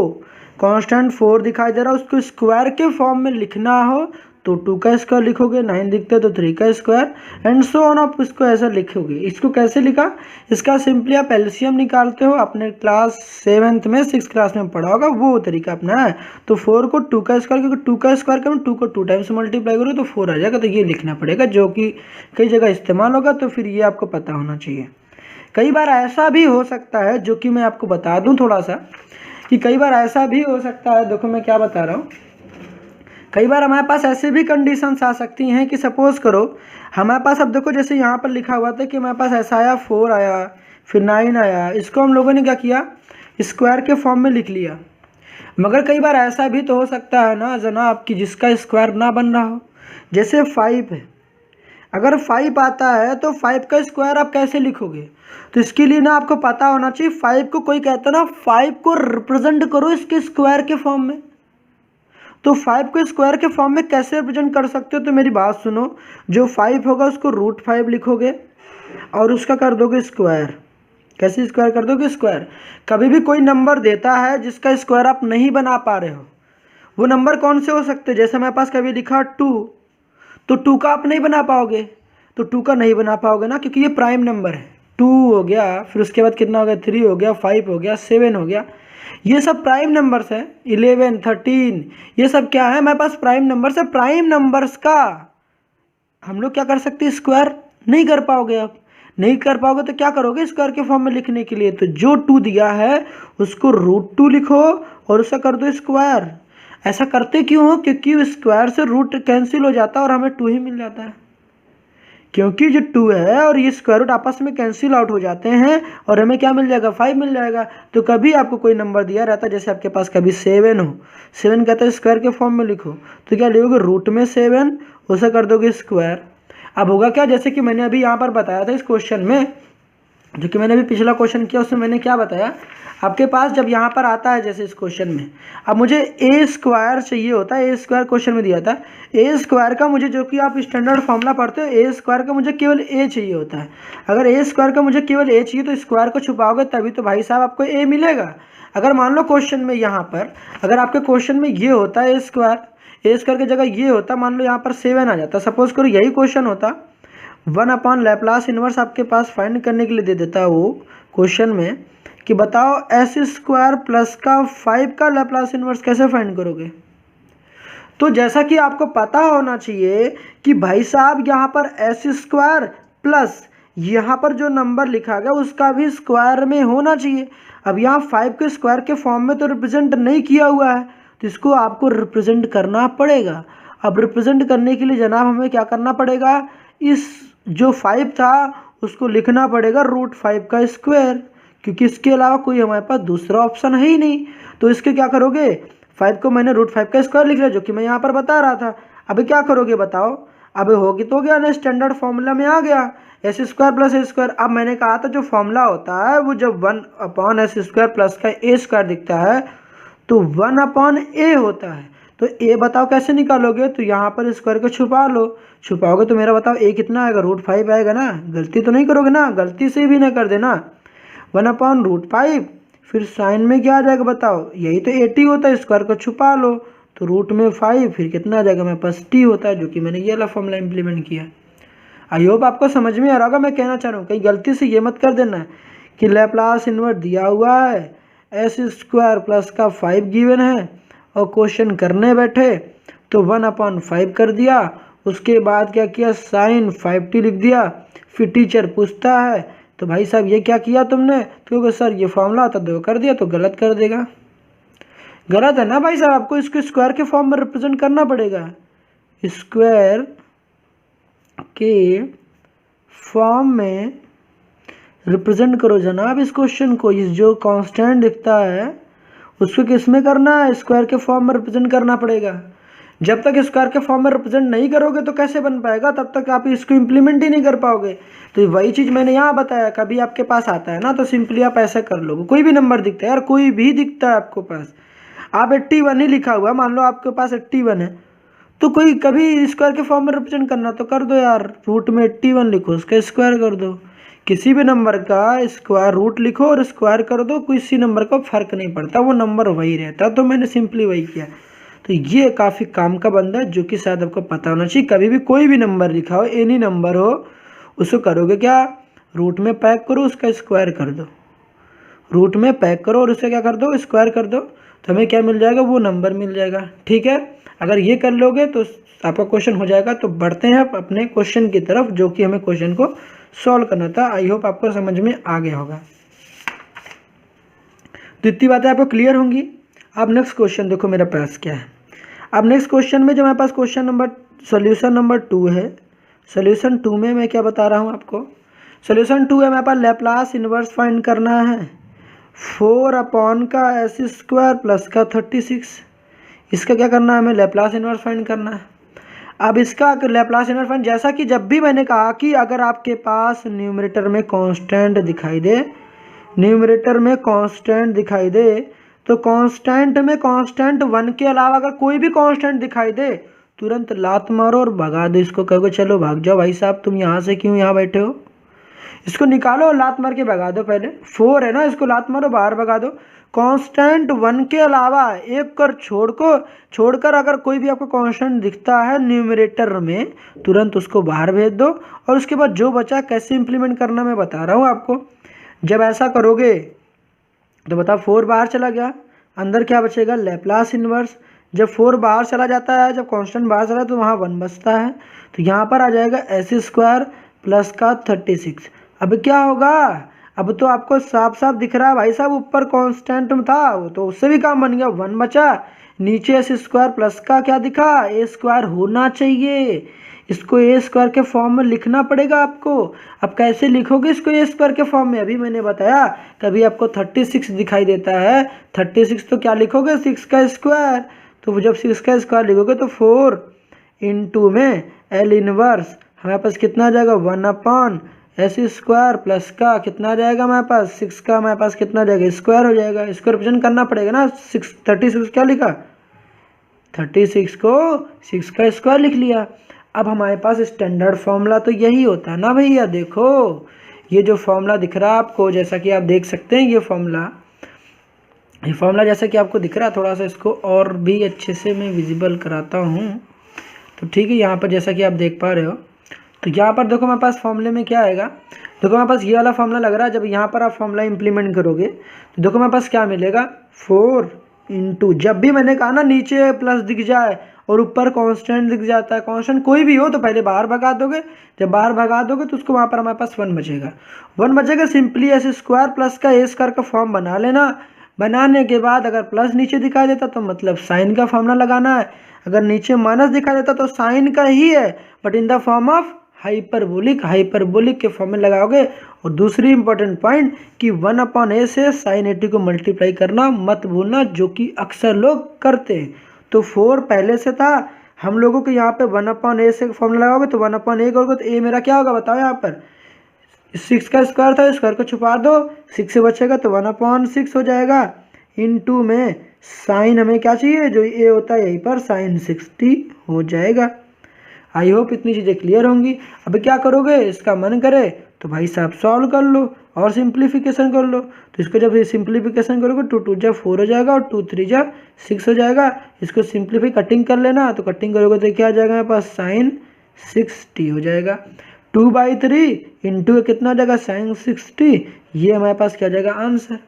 कांस्टेंट 4 दिखाई दे रहा है उसको स्क्वायर के फॉर्म में लिखना हो तो 2 का स्क्वायर लिखोगे, 9 दिखता है तो 3 का स्क्वायर, एंड सो ऑन आप इसको ऐसा लिखोगे। इसको कैसे लिखा, इसका सिंपली आप एलसीएम निकालते हो, अपने क्लास 7th में 6th क्लास में पढ़ा होगा वो तरीका अपना है। तो 4 को 2 का स्क्वायर, क्योंकि 2 का स्क्वायर करो 2 को 2 टाइम्स मल्टीप्लाई करो तो 4 आ जाएगा। तो ये लिखना पड़ेगा जो कि कई जगह इस्तेमाल होगा, तो फिर ये आपको पता होना चाहिए। कई बार ऐसा भी हो सकता है जो कि मैं आपको बता दूं थोड़ा सा, कि कई बार ऐसा भी हो सकता है, देखो मैं क्या बता रहा हूँ, कई बार हमारे पास ऐसे भी कंडीशंस आ सकती हैं कि सपोज करो हमारे पास, अब देखो जैसे यहाँ पर लिखा हुआ था कि हमारे पास ऐसा आया 4 आया फिर 9 आया, इसको हम लोगों ने क्या किया स्क्वायर के फॉर्म में लिख लिया। मगर कई बार ऐसा भी तो हो सकता है ना जनाब कि जिसका स्क्वायर ना बन रहा हो। जैसे 5 है, अगर 5 आता है तो 5 का स्क्वायर आप कैसे लिखोगे, तो इसके लिए ना आपको पता होना चाहिए 5 को, कोई कहता है ना 5 को रिप्रेजेंट करो इसके स्क्वायर के फॉर्म में। तो 5 को स्क्वायर के फॉर्म में कैसे रिप्रेजेंट कर सकते हो, तो मेरी बात सुनो, जो 5 होगा उसको √5 लिखोगे और उसका कर दोगे स्क्वायर। कैसे स्क्वायर कर दोगे स्क्वायर। कभी भी कोई नंबर देता है जिसका स्क्वायर आप नहीं बना पा रहे हो, वो नंबर कौन से हो सकते हैं, जैसे मेरे पास कभी लिखा 2, तो 2 का आप नहीं बना पाओगे, तो 2 का नहीं बना पाओगे ना, क्योंकि ये प्राइम नंबर है। 2 हो गया, फिर उसके बाद कितना हो गया 3 हो गया, 5 हो गया, 7 हो गया, ये सब प्राइम नंबर्स हैं। 11 13 ये सब क्या है हमारे पास प्राइम नंबर्स है। प्राइम नंबर्स का हम लोग क्या कर सकते हैं स्क्वायर नहीं कर पाओगे। आप नहीं कर पाओगे तो क्या करोगे स्क्वायर के फॉर्म में लिखने के लिए, तो जो 2 दिया है उसको √2 लिखो और उसका कर दो स्क्वायर। ऐसा करते क्यों हो, क्योंकि स्क्वायर से रूट कैंसिल हो जाता है और हमें 2 ही मिल जाता है, क्योंकि जो 2 है और ये स्क्वायर रूट आपस में कैंसिल आउट हो जाते हैं और हमें क्या मिल जाएगा 5 मिल जाएगा। तो कभी आपको कोई नंबर दिया रहता है, जैसे आपके पास कभी 7 हो, 7 कहता है स्क्वायर के फॉर्म में लिखो, तो क्या लिखोगे रूट में 7 उसे कर दोगे स्क्वायर। अब होगा क्या, जैसे कि मैंने अभी यहाँ पर बताया था इस क्वेश्चन में, जो कि मैंने अभी पिछला क्वेश्चन किया उसमें मैंने क्या बताया, आपके पास जब यहाँ पर आता है जैसे इस क्वेश्चन में, अब मुझे ए स्क्वायर चाहिए होता है, ए स्क्वायर क्वेश्चन में दिया था, ए स्क्वायर का मुझे, जो कि आप स्टैंडर्ड फॉर्मूला पढ़ते हो, ए स्क्वायर का मुझे केवल ए चाहिए होता है। अगर ए स्क्वायर का मुझे केवल ए चाहिए तो स्क्वायर को छुपाओगे तभी तो भाई साहब आपको ए मिलेगा। अगर मान लो क्वेश्चन में यहाँ पर अगर आपके क्वेश्चन में ये होता है ए स्क्वायर की जगह ये होता, मान लो यहाँ पर 7 आ जाता, सपोज करो यही क्वेश्चन होता, 1 लैप्लास इनवर्स आपके पास फाइंड करने के लिए दे देता है वो क्वेश्चन में कि बताओ एस स्क्वायर प्लस का 5 का लैप्लास इनवर्स कैसे फाइंड करोगे। तो जैसा कि आपको पता होना चाहिए कि भाई साहब यहाँ पर एस स्क्वायर प्लस यहाँ पर जो नंबर लिखा गया उसका भी स्क्वायर में होना चाहिए। अब यहाँ 5 के स्क्वायर के फॉर्म में तो रिप्रेजेंट नहीं किया हुआ है, तो इसको आपको रिप्रेजेंट करना पड़ेगा। अब रिप्रेजेंट करने के लिए जनाब हमें क्या करना पड़ेगा, इस जो 5 था उसको लिखना पड़ेगा √5 का स्क्वायर, क्योंकि इसके अलावा कोई हमारे पास दूसरा ऑप्शन है ही नहीं। तो इसके क्या करोगे, 5 को मैंने √5 का स्क्वायर लिख लिया जो कि मैं यहाँ पर बता रहा था। अभी क्या करोगे बताओ, अब होगी तो गया ना, स्टैंडर्ड फॉर्मूला में आ गया एस स्क्वायर प्लस ए स्क्वायर। अब मैंने कहा था जो फॉर्मूला होता है वो जब 1/s स्क्वायर प्लस का ए स्क्वायर दिखता है तो 1/a होता है। तो ए बताओ कैसे निकालोगे, तो यहाँ पर स्क्वायर को छुपा लो, छुपाओगे तो मेरा बताओ ए कितना आएगा √5 आएगा ना। गलती तो नहीं करोगे ना, गलती से भी ना कर देना। 1/√5 फिर साइन में क्या आ जाएगा बताओ, यही तो 80 होता है, स्क्वायर को छुपा लो तो रूट में 5 फिर कितना आ जाएगा मेरे पास t होता है, जो कि मैंने ये वाला फॉर्मूला इंप्लीमेंट किया। आई होप आपको समझ में आ रहा होगा मैं कहना चाह रहा हूँ। कहीं गलती से ये मत कर देना कि लैप्लास इनवर्स दिया हुआ है एस स्क्वायर प्लस का 5 गिवन है और क्वेश्चन करने बैठे तो 1/5 कर दिया, उसके बाद क्या किया साइन 5t लिख दिया, फिर टीचर पूछता है तो भाई साहब ये क्या किया तुमने, क्योंकि सर ये फॉर्मूला होता दो कर दिया, तो गलत कर देगा। गलत है ना भाई साहब, आपको इसको स्क्वायर के फॉर्म में रिप्रेजेंट करना पड़ेगा, स्क्वायर के फॉर्म में रिप्रेजेंट करो जनाब इस क्वेश्चन को। इस जो कांस्टेंट दिखता है उसको किस में करना है, स्क्वायर के फॉर्म में रिप्रेजेंट करना पड़ेगा। जब तक स्क्वायर के फॉर्म में रिप्रेजेंट नहीं करोगे तो कैसे बन पाएगा, तब तक आप इसको इम्प्लीमेंट ही नहीं कर पाओगे। तो वही चीज़ मैंने यहाँ बताया, कभी आपके पास आता है ना तो सिंपली आप ऐसा कर लोगे। कोई भी नंबर दिखता है यार, कोई भी दिखता है आपको पास, आप 81 ही लिखा हुआ, मान लो आपके पास 81 है, तो कोई कभी स्क्वायर के फॉर्म में रिप्रेजेंट करना तो कर दो यार, रूट में 81 लिखो, उसका स्क्वायर कर दो। किसी भी नंबर का स्क्वायर रूट लिखो और स्क्वायर कर दो, किसी नंबर का फर्क नहीं पड़ता, वो नंबर वही रहता। तो मैंने सिंपली वही किया। तो ये काफ़ी काम का बंदा है, जो कि शायद आपको पता होना चाहिए। कभी भी कोई भी नंबर लिखा हो, एनी नंबर हो, उसको करोगे क्या, रूट में पैक करो, उसका स्क्वायर कर दो। रूट में पैक करो और उससे क्या कर दो, स्क्वायर कर दो, तो हमें क्या मिल जाएगा, वो नंबर मिल जाएगा। ठीक है, अगर ये कर लोगे तो आपका क्वेश्चन हो जाएगा। तो बढ़ते हैं अपने क्वेश्चन की तरफ, जो कि हमें क्वेश्चन को सॉल्व करना था। आई होप आपको समझ में आ गया होगा। तो इतनी बातें आपको क्लियर होंगी। अब नेक्स्ट क्वेश्चन देखो मेरे पास क्या है। अब नेक्स्ट क्वेश्चन में जो मेरे पास सोल्यूशन नंबर 2 है, सोल्यूशन 2 में मैं क्या बता रहा हूँ आपको, सोल्यूशन 2 है मेरे पास लैप्लास इन्वर्स फाइंड करना है 4 अपॉन का एस स्क्वायर प्लस का 36। इसका क्या करना है, हमें लैप्लास इन्वर्स फाइंड करना है। अब इसका लैप्लास इन्वर्स फाइंड, जैसा कि जब भी मैंने कहा कि अगर आपके पास न्यूमरेटर में कांस्टेंट दिखाई दे, न्यूमरेटर में कांस्टेंट दिखाई दे, तो कांस्टेंट में कांस्टेंट 1 के अलावा अगर कोई भी कांस्टेंट दिखाई दे, तुरंत लात मारो और भगा दो इसको। कहोगे चलो भाग जाओ भाई साहब, तुम यहाँ से क्यों यहाँ बैठे हो, इसको निकालो और लात मार के भगा दो। पहले 4 है ना, इसको लात मारो, बाहर भगा दो। कांस्टेंट 1 के अलावा एक कर छोड़कर अगर कोई भी आपको कांस्टेंट दिखता है न्यूमरेटर में, तुरंत उसको बाहर भेज दो। और उसके बाद जो बचा कैसे इंप्लीमेंट करना मैं बता रहा हूँ आपको। जब ऐसा करोगे तो बताओ 4 बाहर चला गया, अंदर क्या बचेगा, लैप्लास इन्वर्स। जब 4 बाहर चला जाता है, जब कांस्टेंट बाहर चला तो वहाँ 1 बचता है, तो यहाँ पर आ जाएगा एस स्क्वायर प्लस का 36। अब क्या होगा, अब तो आपको साफ साफ दिख रहा है भाई साहब, ऊपर कांस्टेंट था वो तो उससे भी काम बन गया, 1 बचा, नीचे एस स्क्वायर प्लस का क्या दिखा, ए स्क्वायर होना चाहिए। इसको ए स्क्वायर के फॉर्म में लिखना पड़ेगा आपको। अब कैसे लिखोगे इसको ए स्क्वायर के फॉर्म में, अभी मैंने बताया। कभी आपको 36 दिखाई देता है, 36 तो क्या लिखोगे, 6 का स्क्वायर। तो जब 6 का स्क्वायर लिखोगे तो 4 इंटू में एल इनवर्स, हमारे पास कितना आ जाएगा, 1 अपॉन एस स्क्वायर प्लस का कितना आ जाएगा हमारे पास, 6 का हमारे पास कितना आ जाएगा, स्क्वायर हो जाएगा। इसको रिप्रेजेंट करना पड़ेगा ना, 36 क्या लिखा, 36 को 6 का स्क्वायर लिख लिया। अब हमारे पास स्टैंडर्ड फॉर्मूला तो यही होता है ना भैया। देखो ये जो फॉर्मूला दिख रहा है आपको, जैसा कि आप देख सकते हैं ये फॉर्मूला जैसा कि आपको दिख रहा है, थोड़ा सा इसको और भी अच्छे से मैं विजिबल कराता हूँ। तो ठीक है, यहाँ पर जैसा कि आप देख पा रहे हो, तो यहाँ पर देखो हमारे पास फॉर्मूले में क्या आएगा, देखो हमारे पास ये वाला फॉर्मूला लग रहा है। जब यहाँ पर आप फॉर्मूला इंप्लीमेंट करोगे तो देखो हमारे पास क्या मिलेगा, 4 इंटू, जब भी मैंने कहा ना नीचे प्लस दिख जाए और ऊपर कांस्टेंट दिख जाता है, कांस्टेंट कोई भी हो तो पहले बाहर भगा दोगे। जब बाहर भगा दोगे तो उसको वहाँ पर हमारे पास 1 बचेगा, 1 बचेगा। सिंपली एस स्क्वायर प्लस का ए स्क्वायर का फॉर्म बना लेना। बनाने के बाद अगर प्लस नीचे दिखाई देता तो मतलब साइन का फॉर्मूला लगाना है, अगर नीचे माइनस दिखाई देता तो साइन का ही है, but in the form of hyperbolic के फॉर्म में लगाओगे। और दूसरी इंपॉर्टेंट पॉइंट कि 1 अपॉन ए से साइन 80 को मल्टीप्लाई करना मत भूलना, जो कि अक्सर लोग करते हैं। तो 4 पहले से था, हम लोगों को यहाँ पे 1 अपॉन ए से फॉर्मूला लगाओगे तो 1 अपॉन ए करोगे तो ए मेरा क्या होगा बताओ, यहाँ पर 6 का स्क्वायर था, स्क्वायर को छुपा दो, 6 से बचेगा तो 1 अपॉन 6 हो जाएगा। इनटू में साइन हमें क्या चाहिए, जो ए होता है यहीं पर साइन 60 हो जाएगा। आई होप इतनी चीज़ें क्लियर होंगी। अब क्या करोगे, इसका मन करे तो भाई साहब सॉल्व कर लो और सिंप्लीफिकेशन कर लो। तो इसको जब सिंप्लीफिकेशन करोगे 2 2 जा 4 हो जाएगा और 2 3 जा 6 हो जाएगा। इसको सिंप्लीफाई कटिंग कर लेना, तो कटिंग करोगे तो क्या आ जाएगा हमारे पास, साइन 60 हो जाएगा। 2/3 इंटू कितना आ जाएगा, साइन 60। ये हमारे पास क्या जाएगा, आंसर।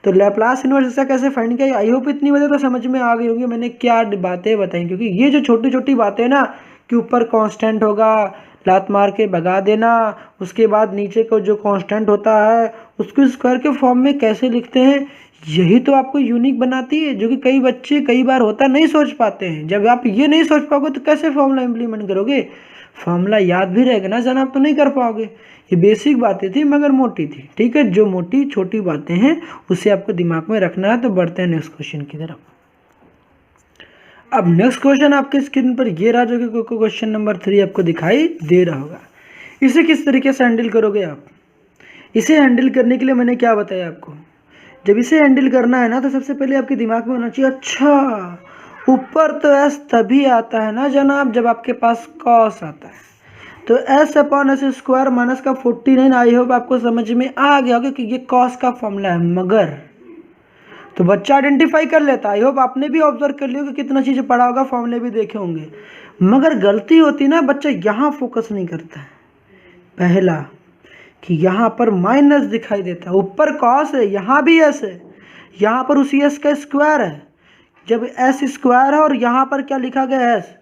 तो लैप्लास इन्वर्स इसका कैसे फाइंड किया, आई होप इतनी बातें तो समझ में आ गई होंगी मैंने क्या बातें बताई। क्योंकि ये जो छोटी छोटी बातें ना कि ऊपर कांस्टेंट होगा, लात मार के भगा देना, उसके बाद नीचे को जो कांस्टेंट होता है उसको स्क्वायर के फॉर्म में कैसे लिखते हैं, यही तो आपको यूनिक बनाती है, जो कि कई बच्चे कई बार होता नहीं सोच पाते हैं। जब आप ये नहीं सोच पाओगे तो कैसे फॉर्मूला इम्प्लीमेंट करोगे? फॉर्मूला याद भी रहेगा ना जनाब तो नहीं कर पाओगे। ये बेसिक बातें थी मगर मोटी थी, ठीक है। जो मोटी छोटी बातें हैं उसे आपको दिमाग में रखना है। तो बढ़ते हैं नेक्स्ट क्वेश्चन की तरफ। अब नेक्स्ट क्वेश्चन आपके स्क्रीन पर ये रहा, जो कि क्वेश्चन नंबर 3 आपको दिखाई दे रहा होगा। इसे किस तरीके से हैंडल करोगे आप? इसे हैंडल करने के लिए मैंने क्या बताया आपको, जब इसे हैंडल करना है ना तो सबसे पहले आपके दिमाग में होना चाहिए, अच्छा ऊपर तो एस तभी आता है ना जनाब जब आपके पास कॉस आता है। तो S upon S square minus का 49, आई होप आपको समझ में आ गया होगा कि ये कॉस का फॉर्मूला है। मगर तो बच्चा आइडेंटिफाई कर लेता है। आई होप आपने भी ऑब्जर्व कर लिया कि कितना चीज़ें पढ़ा होगा, फॉर्मूले भी देखे होंगे। मगर गलती होती ना, बच्चा यहाँ फोकस नहीं करता है। पहला कि यहाँ पर माइनस दिखाई देता है, ऊपर कॉस है, यहाँ भी एस है, यहाँ पर उसी एस का स्क्वायर है। जब एस स्क्वायर है और यहाँ पर क्या लिखा गया एस,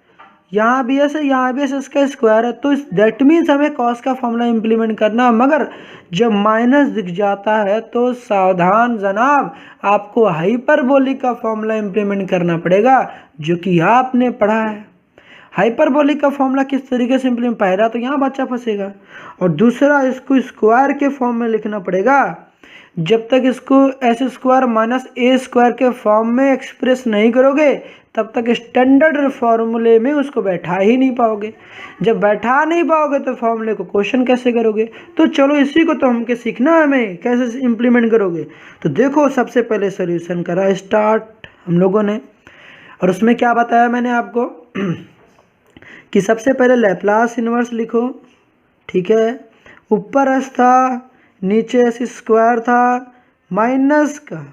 यहाँ भी एस है, यहाँ भी एस इसका स्क्वायर है, तो दैट मीन्स हमें कॉस का फॉर्मूला इम्प्लीमेंट करना। मगर जब माइनस दिख जाता है तो सावधान जनाब, आपको हाइपरबोलिक का फॉर्मूला इम्प्लीमेंट करना पड़ेगा, जो कि आपने पढ़ा है। हाइपरबोलिक का फॉर्मूला किस तरीके से इम्प्लीमेंट, पहला तो यहाँ बच्चा फंसेगा, और दूसरा इसको स्क्वायर के फॉर्म में लिखना पड़ेगा। जब तक इसको एस स्क्वायर माइनस ए स्क्वायर के फॉर्म में एक्सप्रेस नहीं करोगे तब तक स्टैंडर्ड फॉर्मूले में उसको बैठा ही नहीं पाओगे। जब बैठा नहीं पाओगे तो फॉर्मूले को क्वेश्चन कैसे करोगे? तो चलो इसी को तो हमको सीखना है, हमें कैसे इम्प्लीमेंट करोगे। तो देखो सबसे पहले सोल्यूशन करा स्टार्ट हम लोगों ने, और उसमें क्या बताया मैंने आपको कि सबसे पहले लैप्लास इन्वर्स लिखो, ठीक है। ऊपर एस था, नीचे एस स्क्वायर था, माइनस का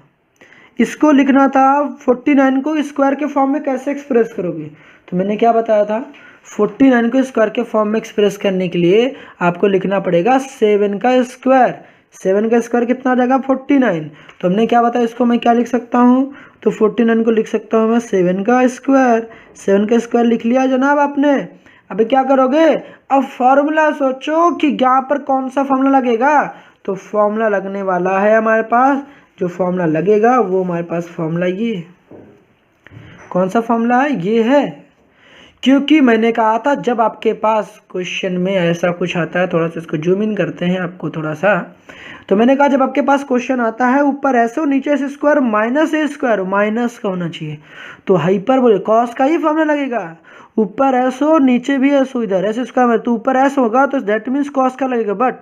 इसको लिखना था 49 को स्क्वायर के फॉर्म में कैसे एक्सप्रेस करोगे। तो मैंने क्या बताया था, 49 को स्क्वायर के फॉर्म में एक्सप्रेस करने के लिए आपको लिखना पड़ेगा 7 का स्क्वायर। 7 का स्क्वायर कितना आ जाएगा 49। तो हमने क्या बताया, इसको मैं क्या लिख सकता हूँ, तो 49 को लिख सकता हूँ मैं 7 का स्क्वायर। 7 का स्क्वायर लिख लिया जनाब आपने। अभी क्या करोगे, अब फॉर्मूला सोचो कि यहाँ पर कौन सा फॉर्मूला लगेगा। तो फॉर्मूला लगने वाला है हमारे पास, जो फॉर्मूला लगेगा वो हमारे पास फॉर्मूला ये कौन सा फॉर्मूला है, ये है। क्योंकि मैंने कहा था जब आपके पास क्वेश्चन में ऐसा कुछ आता है, थोड़ा सा इसको जूम इन करते हैं आपको थोड़ा सा, तो मैंने कहा जब आपके पास क्वेश्चन आता है ऊपर ऐसे हो नीचे एस स्क्वायर माइनस ए स्क्वायर, माइनस का होना चाहिए, तो हाइपरबोलिक कॉस का ही फॉर्मूला लगेगा। ऊपर ऐसे हो नीचे भी ऐसे हो, इधर एस स्क्वायर में तो ऊपर ऐसे होगा तो दैट मीन्स कॉस का लगेगा। बट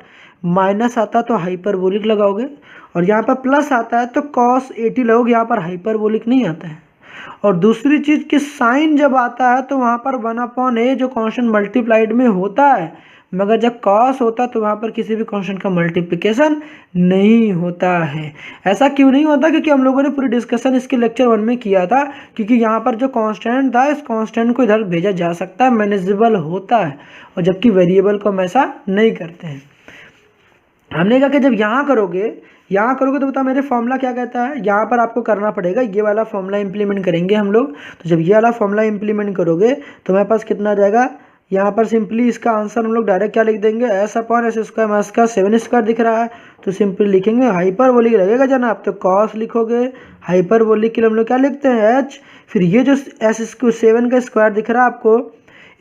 माइनस आता तो हाइपरबोलिक लगाओगे, और यहाँ पर प्लस आता है तो कॉस 80 लगोगे, यहाँ पर हाइपरबोलिक नहीं आता है। और दूसरी चीज़ कि साइन जब आता है तो वहाँ पर 1/a जो कांस्टेंट मल्टीप्लाइड में होता है, मगर जब कॉस होता है तो वहाँ पर किसी भी कांस्टेंट का मल्टीप्लिकेशन नहीं होता है। ऐसा क्यों नहीं होता, क्योंकि हम लोगों ने पूरी डिस्कशन इसके लेक्चर 1 में किया था। क्योंकि यहाँ पर जो कांस्टेंट था इस कांस्टेंट को इधर भेजा जा सकता है, मैनेजेबल होता है, और जबकि वेरिएबल को हम ऐसा नहीं करते हैं। हमने कहा कि जब यहाँ करोगे तो बता मेरे फॉर्मूला क्या कहता है, यहाँ पर आपको करना पड़ेगा ये वाला फॉर्मूला इंप्लीमेंट करेंगे हम लोग। तो जब ये वाला फॉर्मूला इंप्लीमेंट करोगे तो मेरे पास कितना आ जाएगा, यहाँ पर सिंपली इसका आंसर हम लोग डायरेक्ट क्या लिख देंगे, S upon S square minus का 7 स्क्वायर दिख रहा है तो सिंपली लिखेंगे हाइपरबोलिक लगेगा जनाब, तो कॉस लिखोगे। हाइपरबोलिक के लिए हम लोग क्या लिखते हैं एच, फिर ये जो एस 7 का स्क्वायर दिख रहा है आपको,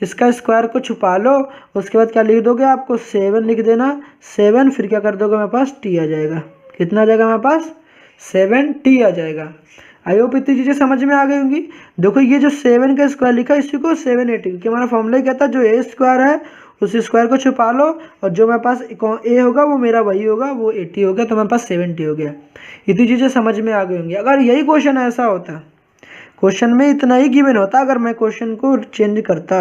इसका स्क्वायर को छुपा लो, उसके बाद क्या लिख दोगे, आपको 7 लिख देना, 7 फिर क्या कर दोगे मेरे पास टी आ जाएगा। कितना आ जाएगा मेरे पास 7t आ जाएगा। आई होप इतनी चीज़ें समझ में आ गई होंगी। देखो ये जो 7 का स्क्वायर लिखा है इसी को 780, क्योंकि हमारा फॉर्मूला ही कहता है जो ए स्क्वायर है उस स्क्वायर को छुपा लो, और जो मेरे पास ए होगा वो मेरा वही होगा, वो 80 हो गया, तो मेरे पास 70 हो गया। इतनी चीज़ें समझ में आ गई होंगी। अगर यही क्वेश्चन ऐसा होता, क्वेश्चन में इतना ही गिवन होता, अगर मैं क्वेश्चन को चेंज करता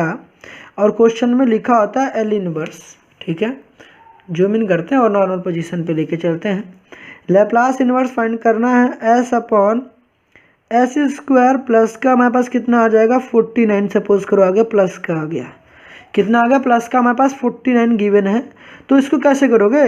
और क्वेश्चन में लिखा होता है एल इनवर्स, ठीक है, जूम इन करते हैं और नॉर्मल पोजीशन पे लेके चलते हैं। लैप्लास इन्वर्स फाइंड करना है S upon S square plus का हमारे पास कितना आ जाएगा 49, सपोज करो आगे प्लस का आ गया, कितना आ गया प्लस का हमारे पास 49 गिवन है। तो इसको कैसे करोगे,